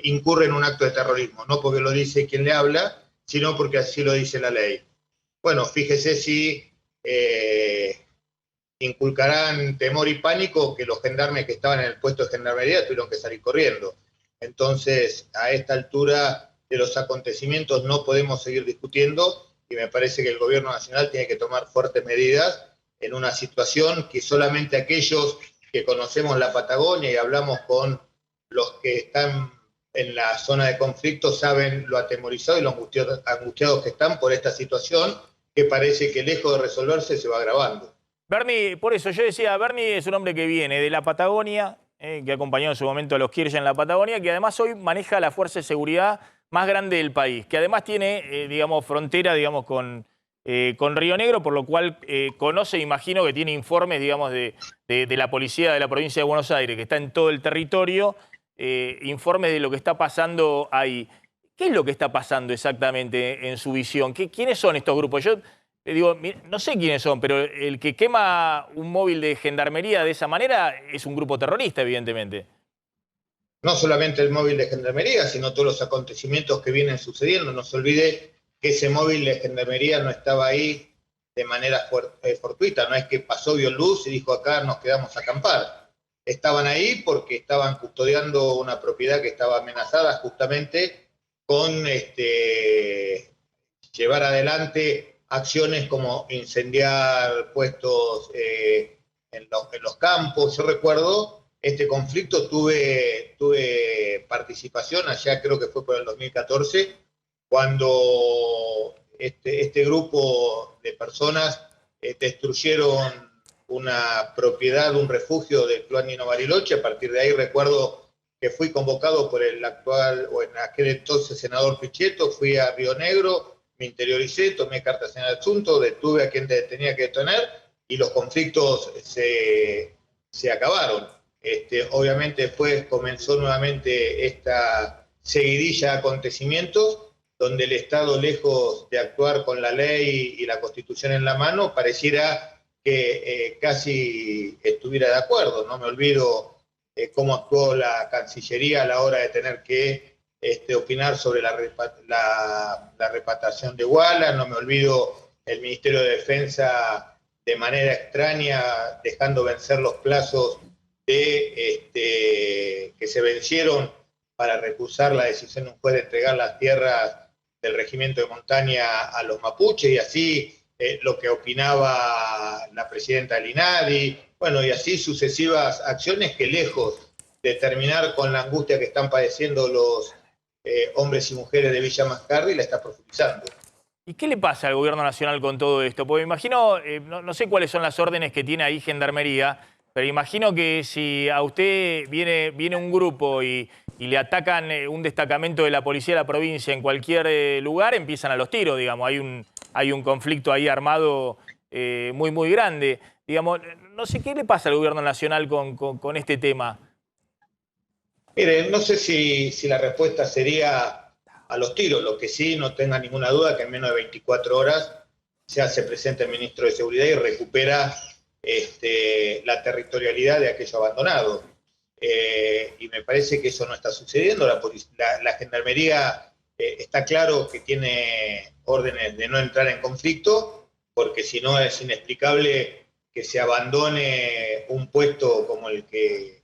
incurre en un acto de terrorismo, no porque lo dice quien le habla, sino porque así lo dice la ley. Bueno, fíjese si inculcarán temor y pánico que los gendarmes que estaban en el puesto de gendarmería tuvieron que salir corriendo. Entonces, a esta altura de los acontecimientos no podemos seguir discutiendo y me parece que el Gobierno Nacional tiene que tomar fuertes medidas en una situación que solamente aquellos que conocemos la Patagonia y hablamos con los que están en la zona de conflicto saben lo atemorizados y lo angustiados que están por esta situación que parece que lejos de resolverse se va agravando.
Bernie, por eso yo decía, Bernie es un hombre que viene de la Patagonia, que acompañó en su momento a los Kirchner en la Patagonia, que además hoy maneja la fuerza de seguridad más grande del país, que además tiene, digamos, frontera, digamos, con Río Negro, por lo cual conoce, imagino que tiene informes, digamos, de la policía de la provincia de Buenos Aires, que está en todo el territorio, informes de lo que está pasando ahí. ¿Qué es lo que está pasando exactamente en su visión? ¿Quiénes son estos grupos? Yo digo, no sé quiénes son, pero el que quema un móvil de gendarmería de esa manera es un grupo terrorista, evidentemente.
No solamente el móvil de gendarmería, sino todos los acontecimientos que vienen sucediendo. No se olvide que ese móvil de gendarmería no estaba ahí de manera fortuita. No es que pasó, vio luz y dijo acá nos quedamos a acampar. Estaban ahí porque estaban custodiando una propiedad que estaba amenazada justamente con llevar adelante acciones como incendiar puestos en los campos. Yo recuerdo este conflicto, tuve participación allá, creo que fue por el 2014, cuando este grupo de personas destruyeron una propiedad, un refugio del Club Nino Bariloche. A partir de ahí recuerdo que fui convocado por el actual, o en aquel entonces senador Pichetto, fui a Río Negro, me interioricé, tomé cartas en el asunto, detuve a quien tenía que detener y los conflictos se acabaron. Obviamente después comenzó nuevamente esta seguidilla de acontecimientos donde el Estado, lejos de actuar con la ley y la Constitución en la mano, pareciera que casi estuviera de acuerdo. No me olvido cómo actuó la Cancillería a la hora de tener que opinar sobre la repatriación de Wallace. No me olvido el Ministerio de Defensa de manera extraña dejando vencer los plazos que se vencieron para recusar la decisión de un juez de entregar las tierras del regimiento de montaña a los mapuches, y así lo que opinaba la presidenta Linadi, bueno, y así sucesivas acciones que, lejos de terminar con la angustia que están padeciendo los hombres y mujeres de Villa Mascardi, la está profundizando.
¿Y qué le pasa al Gobierno Nacional con todo esto? Porque me imagino, no sé cuáles son las órdenes que tiene ahí Gendarmería, pero imagino que si a usted viene un grupo y le atacan un destacamento de la policía de la provincia en cualquier lugar, empiezan a los tiros, digamos. Hay un conflicto ahí armado muy, muy grande. Digamos, no sé qué le pasa al Gobierno Nacional con este tema.
Mire, no sé si la respuesta sería a los tiros. Lo que sí, no tenga ninguna duda que en menos de 24 horas se hace presente el ministro de Seguridad y recupera la territorialidad de aquello abandonado. Y me parece que eso no está sucediendo. La Gendarmería está claro que tiene órdenes de no entrar en conflicto, porque si no es inexplicable que se abandone un puesto como el que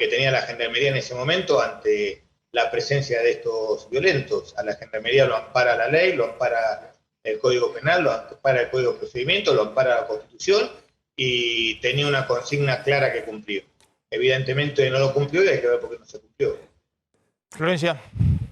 tenía la Gendarmería en ese momento ante la presencia de estos violentos. A la Gendarmería lo ampara la ley, lo ampara el Código Penal, lo ampara el Código de Procedimiento, lo ampara la Constitución, y tenía una consigna clara que cumplir. Evidentemente no lo cumplió y hay que ver por qué no se cumplió.
Florencia.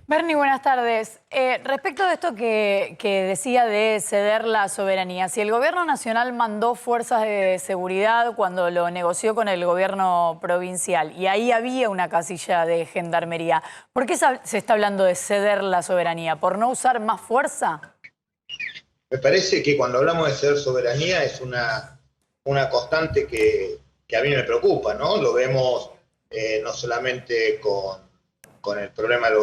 Bernie, buenas tardes. Respecto de esto que decía de ceder la soberanía, si el gobierno nacional mandó fuerzas de seguridad cuando lo negoció con el gobierno provincial y ahí había una casilla de gendarmería, ¿por qué se está hablando de ceder la soberanía? ¿Por no usar más fuerza?
Me parece que cuando hablamos de ceder soberanía es una constante que a mí me preocupa, ¿no? Lo vemos no solamente con el problema de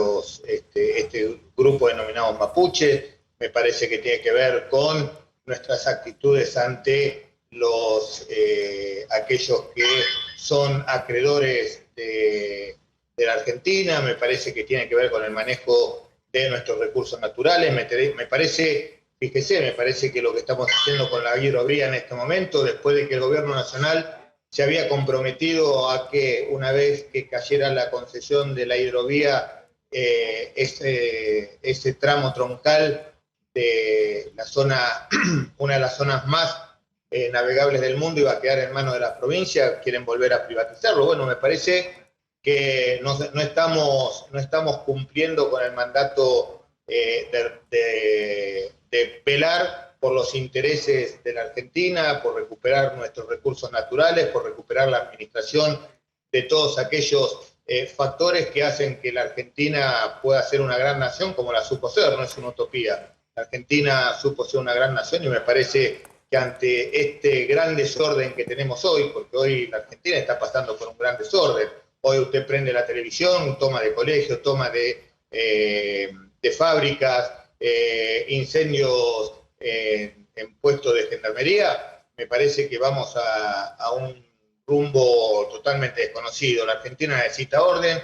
este grupo denominado mapuche, me parece que tiene que ver con nuestras actitudes ante aquellos que son acreedores de la Argentina, me parece que tiene que ver con el manejo de nuestros recursos naturales, me parece que lo que estamos haciendo con la hidrovía en este momento, después de que el gobierno nacional se había comprometido a que una vez que cayera la concesión de la hidrovía, ese tramo troncal de la zona, una de las zonas más navegables del mundo, iba a quedar en manos de la provincia, quieren volver a privatizarlo. Bueno, me parece que no estamos cumpliendo con el mandato de velar por los intereses de la Argentina, por recuperar nuestros recursos naturales, por recuperar la administración de todos aquellos factores que hacen que la Argentina pueda ser una gran nación como la supo ser, no es una utopía. La Argentina supo ser una gran nación y me parece que ante este gran desorden que tenemos hoy, porque hoy la Argentina está pasando por un gran desorden, hoy usted prende la televisión, toma de colegios, toma de fábricas, incendios en puestos de gendarmería, me parece que vamos a un rumbo totalmente desconocido. La Argentina necesita orden,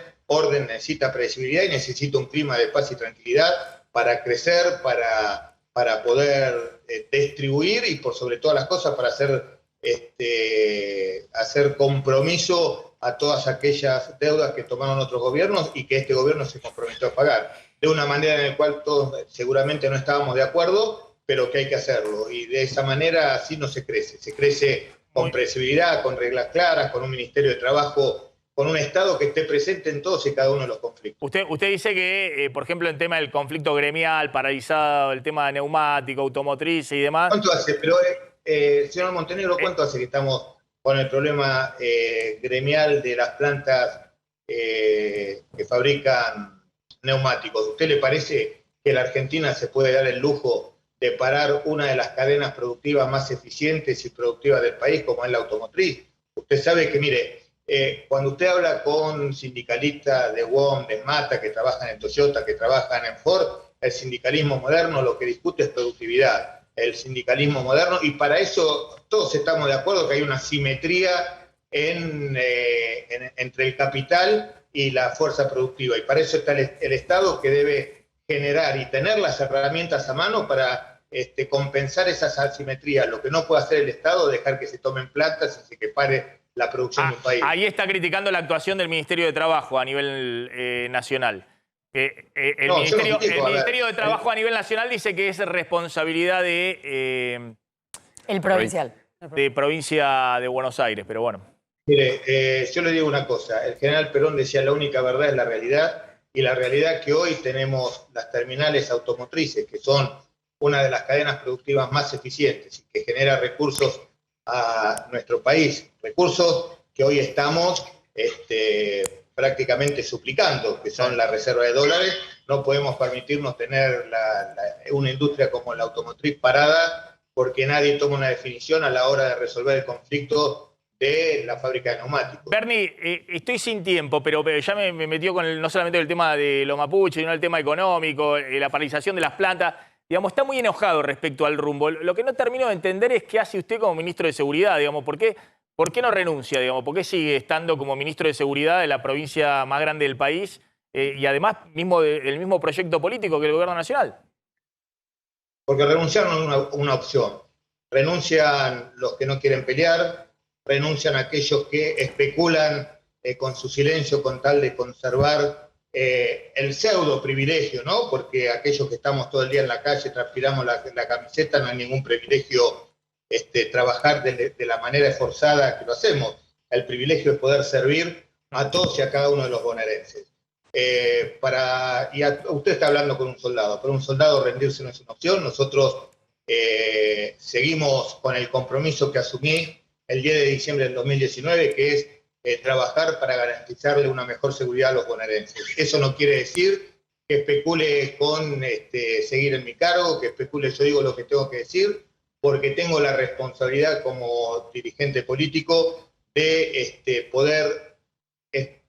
necesita previsibilidad y necesita un clima de paz y tranquilidad para crecer, para poder distribuir y por sobre todas las cosas para hacer compromiso a todas aquellas deudas que tomaron otros gobiernos y que este gobierno se comprometió a pagar. De una manera en la cual todos seguramente no estábamos de acuerdo, pero que hay que hacerlo. Y de esa manera así no se crece con previsibilidad, con reglas claras, con un Ministerio de Trabajo, con un Estado que esté presente en todos y cada uno de los conflictos.
Usted dice que, por ejemplo, en tema del conflicto gremial, paralizado, el tema de neumático, automotriz y demás...
¿Cuánto hace? Pero, señor Montenegro, ¿cuánto hace que estamos con el problema gremial de las plantas que fabrican neumáticos? ¿Usted le parece que la Argentina se puede dar el lujo de parar una de las cadenas productivas más eficientes y productivas del país, como es la automotriz? Usted sabe que, mire, cuando usted habla con sindicalistas de WOM, de Mata, que trabajan en Toyota, que trabajan en Ford, el sindicalismo moderno lo que discute es productividad, el sindicalismo moderno, y para eso todos estamos de acuerdo que hay una simetría entre el capital y la fuerza productiva, y para eso está el Estado, que debe generar y tener las herramientas a mano para compensar esas asimetrías. Lo que no puede hacer el Estado es dejar que se tomen plantas y que pare la producción de un país.
Ahí está criticando la actuación del Ministerio de Trabajo a nivel nacional. El Ministerio de Trabajo a nivel nacional dice que es responsabilidad de...
el provincial.
De provincia de Buenos Aires, pero bueno.
Mire, yo le digo una cosa. El general Perón decía: la única verdad es la realidad, y la realidad que hoy tenemos las terminales automotrices, que son una de las cadenas productivas más eficientes y que genera recursos a nuestro país, recursos que hoy estamos prácticamente suplicando, que son la reserva de dólares. No podemos permitirnos tener una industria como la automotriz parada porque nadie toma una definición a la hora de resolver el conflicto de la fábrica de neumáticos.
Bernie, estoy sin tiempo, pero ya me metió con no solamente el tema de los mapuches, sino el tema económico, la paralización de las plantas. Digamos, está muy enojado respecto al rumbo. Lo que no termino de entender es qué hace usted como ministro de Seguridad, digamos, ¿por qué no renuncia, digamos? ¿Por qué sigue estando como ministro de Seguridad de la provincia más grande del país y además el mismo proyecto político que el gobierno nacional.
Porque renunciaron a una opción. Renuncian los que no quieren pelear, renuncian aquellos que especulan con su silencio con tal de conservar el pseudo privilegio, ¿no? Porque aquellos que estamos todo el día en la calle, transpiramos la camiseta, no hay ningún privilegio trabajar de la manera esforzada que lo hacemos. El privilegio es poder servir a todos y a cada uno de los bonaerenses. Usted está hablando con un soldado. Para un soldado rendirse no es una opción. Nosotros seguimos con el compromiso que asumí el 10 de diciembre del 2019, que es trabajar para garantizarle una mejor seguridad a los bonaerenses. Eso no quiere decir que especule con seguir en mi cargo, que especule, yo digo lo que tengo que decir, porque tengo la responsabilidad como dirigente político de poder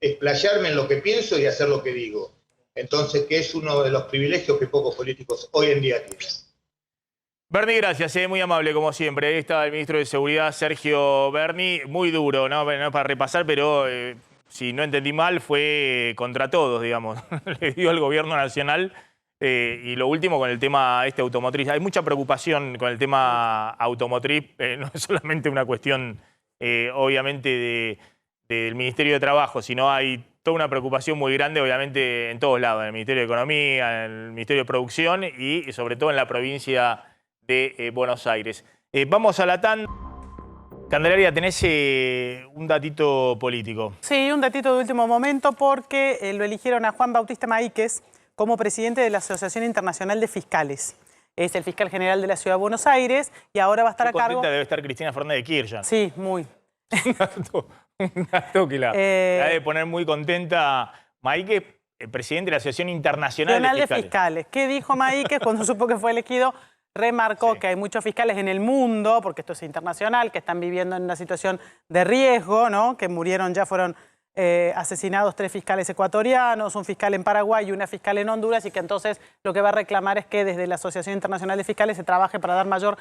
explayarme en lo que pienso y hacer lo que digo. Entonces, que es uno de los privilegios que pocos políticos hoy en día tienen.
Berni, gracias, muy amable como siempre. Ahí está el ministro de Seguridad, Sergio Berni, muy duro, ¿no? No para repasar, pero si no entendí mal, fue contra todos, digamos. Le dio al gobierno nacional. Y lo último con el tema automotriz. Hay mucha preocupación con el tema automotriz, no es solamente una cuestión, obviamente, del Ministerio de Trabajo, sino hay toda una preocupación muy grande, obviamente, en todos lados, en el Ministerio de Economía, en el Ministerio de Producción y sobre todo en la provincia de Buenos Aires. Vamos a la TAN. Candelaria, tenés un datito político.
Sí, un datito de último momento porque lo eligieron a Juan Bautista Maíquez como presidente de la Asociación Internacional de Fiscales. Es el fiscal general de la Ciudad de Buenos Aires y ahora va a estar a cargo...
Debe estar Cristina Fernández de Kirchner.
Sí, muy.
Un dato que la debe poner muy contenta Maíquez, el presidente de la Asociación Internacional de Fiscales.
¿Qué dijo Maíquez cuando supo que fue elegido? Remarcó que hay muchos fiscales en el mundo, porque esto es internacional, que están viviendo en una situación de riesgo, ¿no? Que murieron, ya fueron asesinados 3 fiscales ecuatorianos, un fiscal en Paraguay y una fiscal en Honduras, y que entonces lo que va a reclamar es que desde la Asociación Internacional de Fiscales se trabaje para dar mayor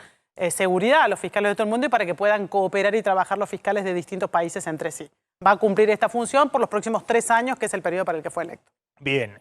seguridad a los fiscales de todo el mundo y para que puedan cooperar y trabajar los fiscales de distintos países entre sí. Va a cumplir esta función por los próximos 3 años, que es el periodo para el que fue electo.
Bien.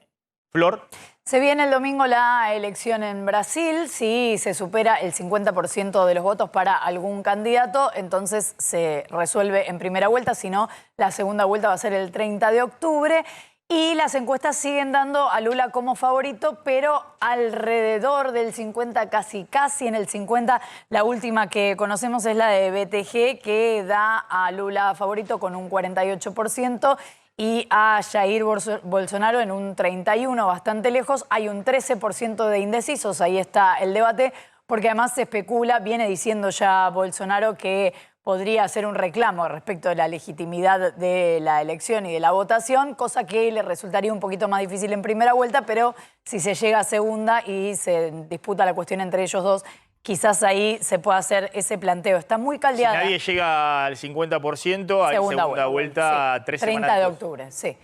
Flor.
Se viene el domingo la elección en Brasil. Si se supera el 50% de los votos para algún candidato, entonces se resuelve en primera vuelta. Si no, la segunda vuelta va a ser el 30 de octubre. Y las encuestas siguen dando a Lula como favorito, pero alrededor del 50, casi en el 50. La última que conocemos es la de BTG, que da a Lula favorito con un 48%. Y a Jair Bolsonaro en un 31%, bastante lejos. Hay un 13% de indecisos, ahí está el debate, porque además se especula, viene diciendo ya Bolsonaro que podría hacer un reclamo respecto de la legitimidad de la elección y de la votación, cosa que le resultaría un poquito más difícil en primera vuelta, pero si se llega a segunda y se disputa la cuestión entre ellos dos, quizás ahí se pueda hacer ese planteo. Está muy caldeada.
Si nadie llega al 50%, hay segunda vuelta,
sí.
3
30
semanas
de
después.
octubre, sí.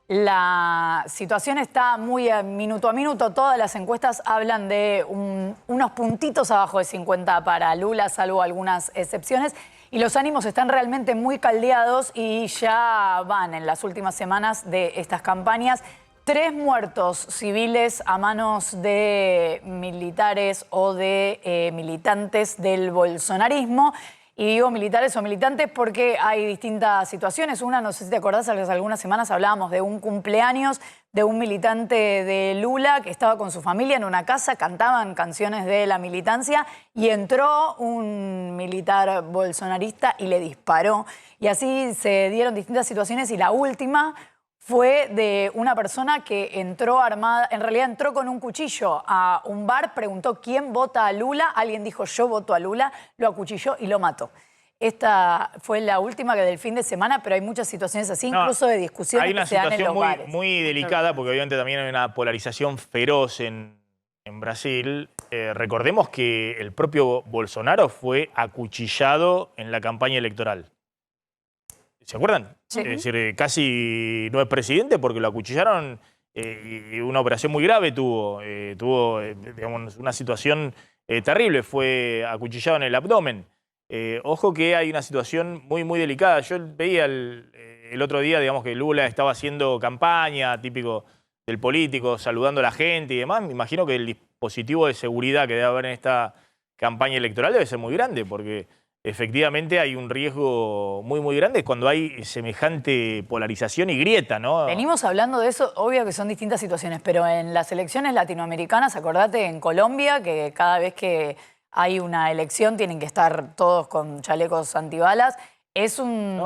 La situación está muy a minuto. Todas las encuestas hablan de unos puntitos abajo de 50 para Lula, salvo algunas excepciones. Y los ánimos están realmente muy caldeados y ya van en las últimas semanas de estas campañas. 3 muertos civiles a manos de militares o de militantes del bolsonarismo. Y digo militares o militantes porque hay distintas situaciones. Una, no sé si te acordás, hace algunas semanas hablábamos de un cumpleaños de un militante de Lula que estaba con su familia en una casa, cantaban canciones de la militancia y entró un militar bolsonarista y le disparó. Y así se dieron distintas situaciones y la última fue de una persona que entró armada, en realidad entró con un cuchillo a un bar, preguntó quién vota a Lula, alguien dijo yo voto a Lula, lo acuchilló y lo mató. Esta fue la última del fin de semana, pero hay muchas situaciones así, incluso de discusiones que se dan en los bares.
Hay una situación muy delicada, porque obviamente también hay una polarización feroz en Brasil. Recordemos que el propio Bolsonaro fue acuchillado en la campaña electoral. ¿Se acuerdan?
Sí.
Es decir, casi no es presidente porque lo acuchillaron y una operación muy grave tuvo digamos, una situación terrible, fue acuchillado en el abdomen. Ojo que hay una situación muy delicada. Yo veía el otro día, digamos que Lula estaba haciendo campaña, típico del político, saludando a la gente y demás. Me imagino que el dispositivo de seguridad que debe haber en esta campaña electoral debe ser muy grande, porque efectivamente hay un riesgo muy, muy grande cuando hay semejante polarización y grieta, ¿no?
Venimos hablando de eso, obvio que son distintas situaciones, pero en las elecciones latinoamericanas, acordate en Colombia, que cada vez que hay una elección tienen que estar todos con chalecos antibalas. Es un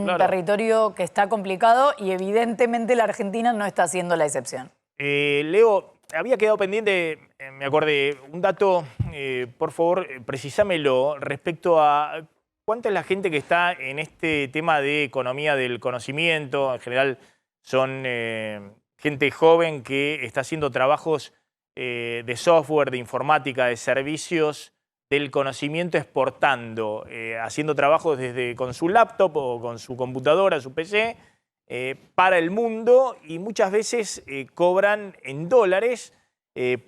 claro.
territorio que está complicado y evidentemente la Argentina no está siendo la excepción.
Leo, había quedado pendiente, me acordé, un dato, por favor, precisámelo, respecto a cuánta es la gente que está en este tema de economía del conocimiento. En general son gente joven que está haciendo trabajos de software, de informática, de servicios del conocimiento, exportando, haciendo trabajos con su laptop o con su computadora, su PC, para el mundo, y muchas veces cobran en dólares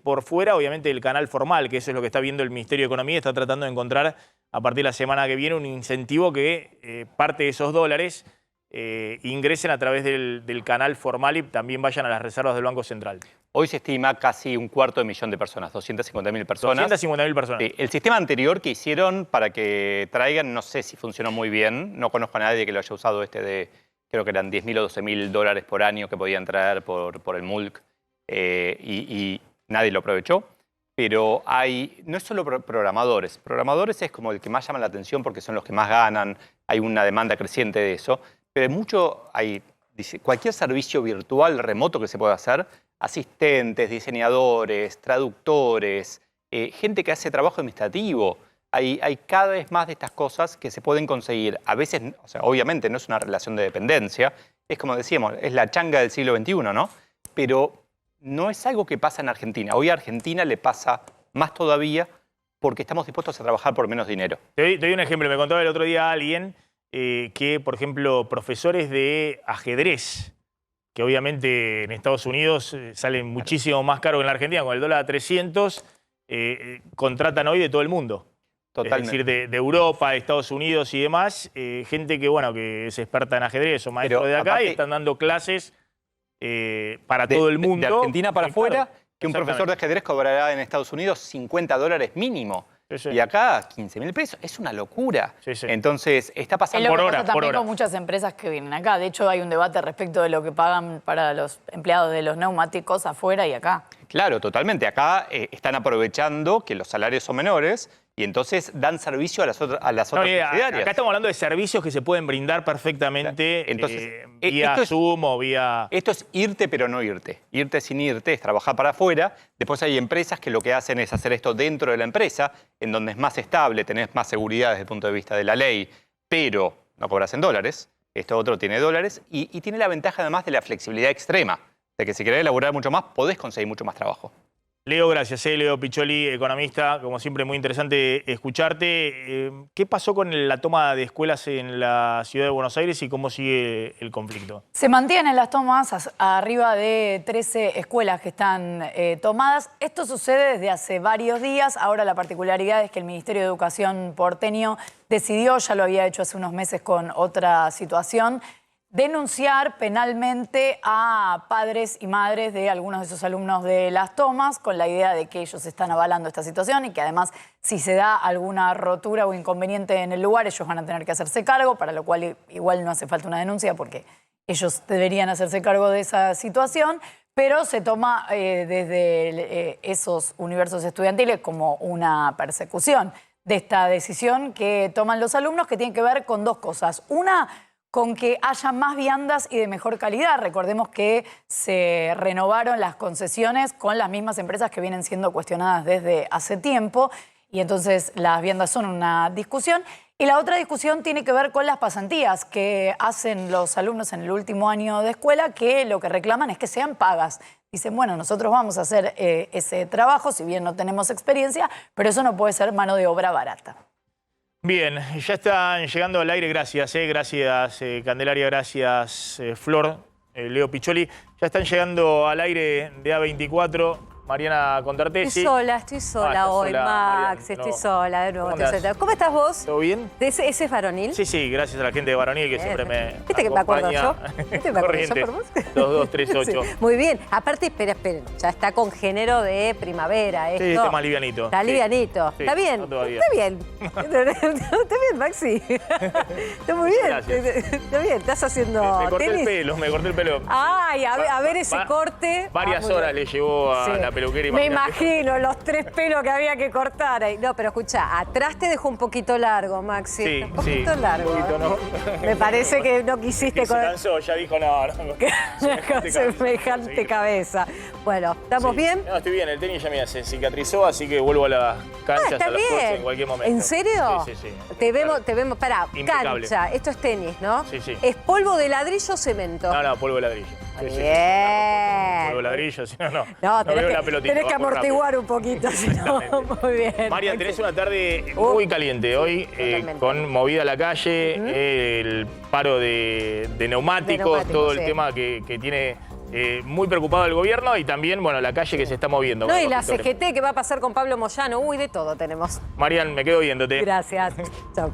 por fuera, obviamente, del canal formal, que eso es lo que está viendo el Ministerio de Economía. Está tratando de encontrar a partir de la semana que viene un incentivo que parte de esos dólares ingresen a través del canal formal y también vayan a las reservas del Banco Central.
Hoy se estima casi 250.000 personas, 250.000 personas.
250.000 personas.
Sí, el sistema anterior que hicieron para que traigan, no sé si funcionó muy bien. No conozco a nadie que lo haya usado creo que eran 10.000 o 12.000 dólares por año que podían traer por el MULC y nadie lo aprovechó. Pero no es solo programadores. Programadores es como el que más llama la atención porque son los que más ganan. Hay una demanda creciente de eso. Pero cualquier servicio virtual remoto que se pueda hacer, asistentes, diseñadores, traductores, gente que hace trabajo administrativo. Hay cada vez más de estas cosas que se pueden conseguir. A veces, obviamente no es una relación de dependencia, es como decíamos, es la changa del siglo XXI, ¿no? Pero no es algo que pasa en Argentina. Hoy a Argentina le pasa más todavía porque estamos dispuestos a trabajar por menos dinero.
Te doy un ejemplo. Me contaba el otro día alguien que, por ejemplo, profesores de ajedrez, que obviamente en Estados Unidos salen muchísimo más caro que en la Argentina, con el dólar a 300, contratan hoy de todo el mundo.
Totalmente.
Es decir, de Europa, de Estados Unidos y demás, gente que es experta en ajedrez o maestro de acá, y están dando clases para todo el mundo.
De Argentina para afuera,
claro,
que un profesor de ajedrez cobrará en Estados Unidos 50 dólares mínimo. Y acá 15.000 pesos. Es una locura. Entonces, está pasando
es lo que pasa también con muchas empresas que vienen acá. De hecho, hay un debate respecto de lo que pagan para los empleados de los neumáticos afuera y acá.
Claro, totalmente. Acá están aprovechando que los salarios son menores y entonces dan servicio a las otras subsidiarias.
Acá estamos hablando de servicios que se pueden brindar perfectamente vía Zoom o vía...
Esto es irte pero no irte. Irte sin irte es trabajar para afuera. Después hay empresas que lo que hacen es hacer esto dentro de la empresa, en donde es más estable, tenés más seguridad desde el punto de vista de la ley, pero no cobras en dólares. Esto otro tiene dólares y tiene la ventaja además de la flexibilidad extrema, de que si querés elaborar mucho más, podés conseguir mucho más trabajo.
Leo, gracias. Leo Piccioli, economista. Como siempre, muy interesante escucharte. ¿Qué pasó con la toma de escuelas en la ciudad de Buenos Aires y cómo sigue el conflicto?
Se mantienen las tomas, arriba de 13 escuelas que están tomadas. Esto sucede desde hace varios días. Ahora la particularidad es que el Ministerio de Educación porteño decidió, ya lo había hecho hace unos meses con otra situación, denunciar penalmente a padres y madres de algunos de esos alumnos de las tomas, con la idea de que ellos están avalando esta situación y que además, si se da alguna rotura o inconveniente en el lugar, ellos van a tener que hacerse cargo, para lo cual igual no hace falta una denuncia porque ellos deberían hacerse cargo de esa situación, pero se toma desde esos universos estudiantiles como una persecución de esta decisión que toman los alumnos, que tiene que ver con dos cosas. Una, con que haya más viandas y de mejor calidad. Recordemos que se renovaron las concesiones con las mismas empresas que vienen siendo cuestionadas desde hace tiempo y entonces las viandas son una discusión. Y la otra discusión tiene que ver con las pasantías que hacen los alumnos en el último año de escuela, que lo que reclaman es que sean pagas. Dicen, bueno, nosotros vamos a hacer ese trabajo, si bien no tenemos experiencia, pero eso no puede ser mano de obra barata.
Bien, ya están llegando al aire, gracias, gracias Candelaria, gracias Flor, Leo Piccioli. Ya están llegando al aire de A24 Mariana Contartesi.
Estoy sola
estás
hoy,
sola,
Max.
Mariana,
Estoy
no.
sola de nuevo.
¿Cómo andás?
¿Cómo estás vos?
¿Todo bien?
¿Ese es varonil?
Sí, gracias a la gente de Varonil que
Bien.
siempre me
¿Viste que me acuerdo
acompaña.
yo? ¿Viste que me acuerdo yo
Corriente,
por vos?
2238.
Sí, muy bien. Aparte, esperen. Ya está con género de primavera esto.
Sí, está más livianito.
Está
Sí.
livianito.
Sí,
¿Está bien?
no todavía.
Está bien. Está bien, Maxi. Está muy bien.
Gracias.
Está bien. Estás haciendo
Me corté
tenis.
me corté el pelo.
Ay, a ver ese corte.
Varias
muy
horas
bien.
le llevó a
Sí.
la peluquera.
Me
imagínate.
imagino los 3 pelos que había que cortar ahí. No, pero escucha, atrás te dejó un poquito largo, Maxi.
Sí,
un poquito
sí,
largo.
un poquito, ¿no?
Me parece que no quisiste
Que se cansó, ya dijo no.
con semejante cabeza. Bueno, ¿estamos bien?
No, estoy bien. El tenis ya se cicatrizó, así que vuelvo a las canchas,
está
a los coches
bien.
en cualquier momento.
¿En serio?
Sí.
Te vemos, pará,
Impecable.
cancha, esto es tenis, ¿no?
Sí.
¿Es polvo de ladrillo o cemento?
No, polvo de ladrillo. Sí.
Bien.
Polvo de ladrillo, si no,
No,
veo la pelotita.
tenés que
va muy
amortiguar un poquito, si no, muy bien.
Marian, tenés una tarde muy caliente hoy, con movida a la calle, el paro de neumáticos, todo el
sí.
tema que tiene muy preocupado el gobierno y también, bueno, la calle que se está moviendo.
No,
con
y
los
la
sectores.
CGT que va a pasar con Pablo Moyano. Uy, de todo tenemos.
Marian, me quedo viéndote.
Gracias. Chao.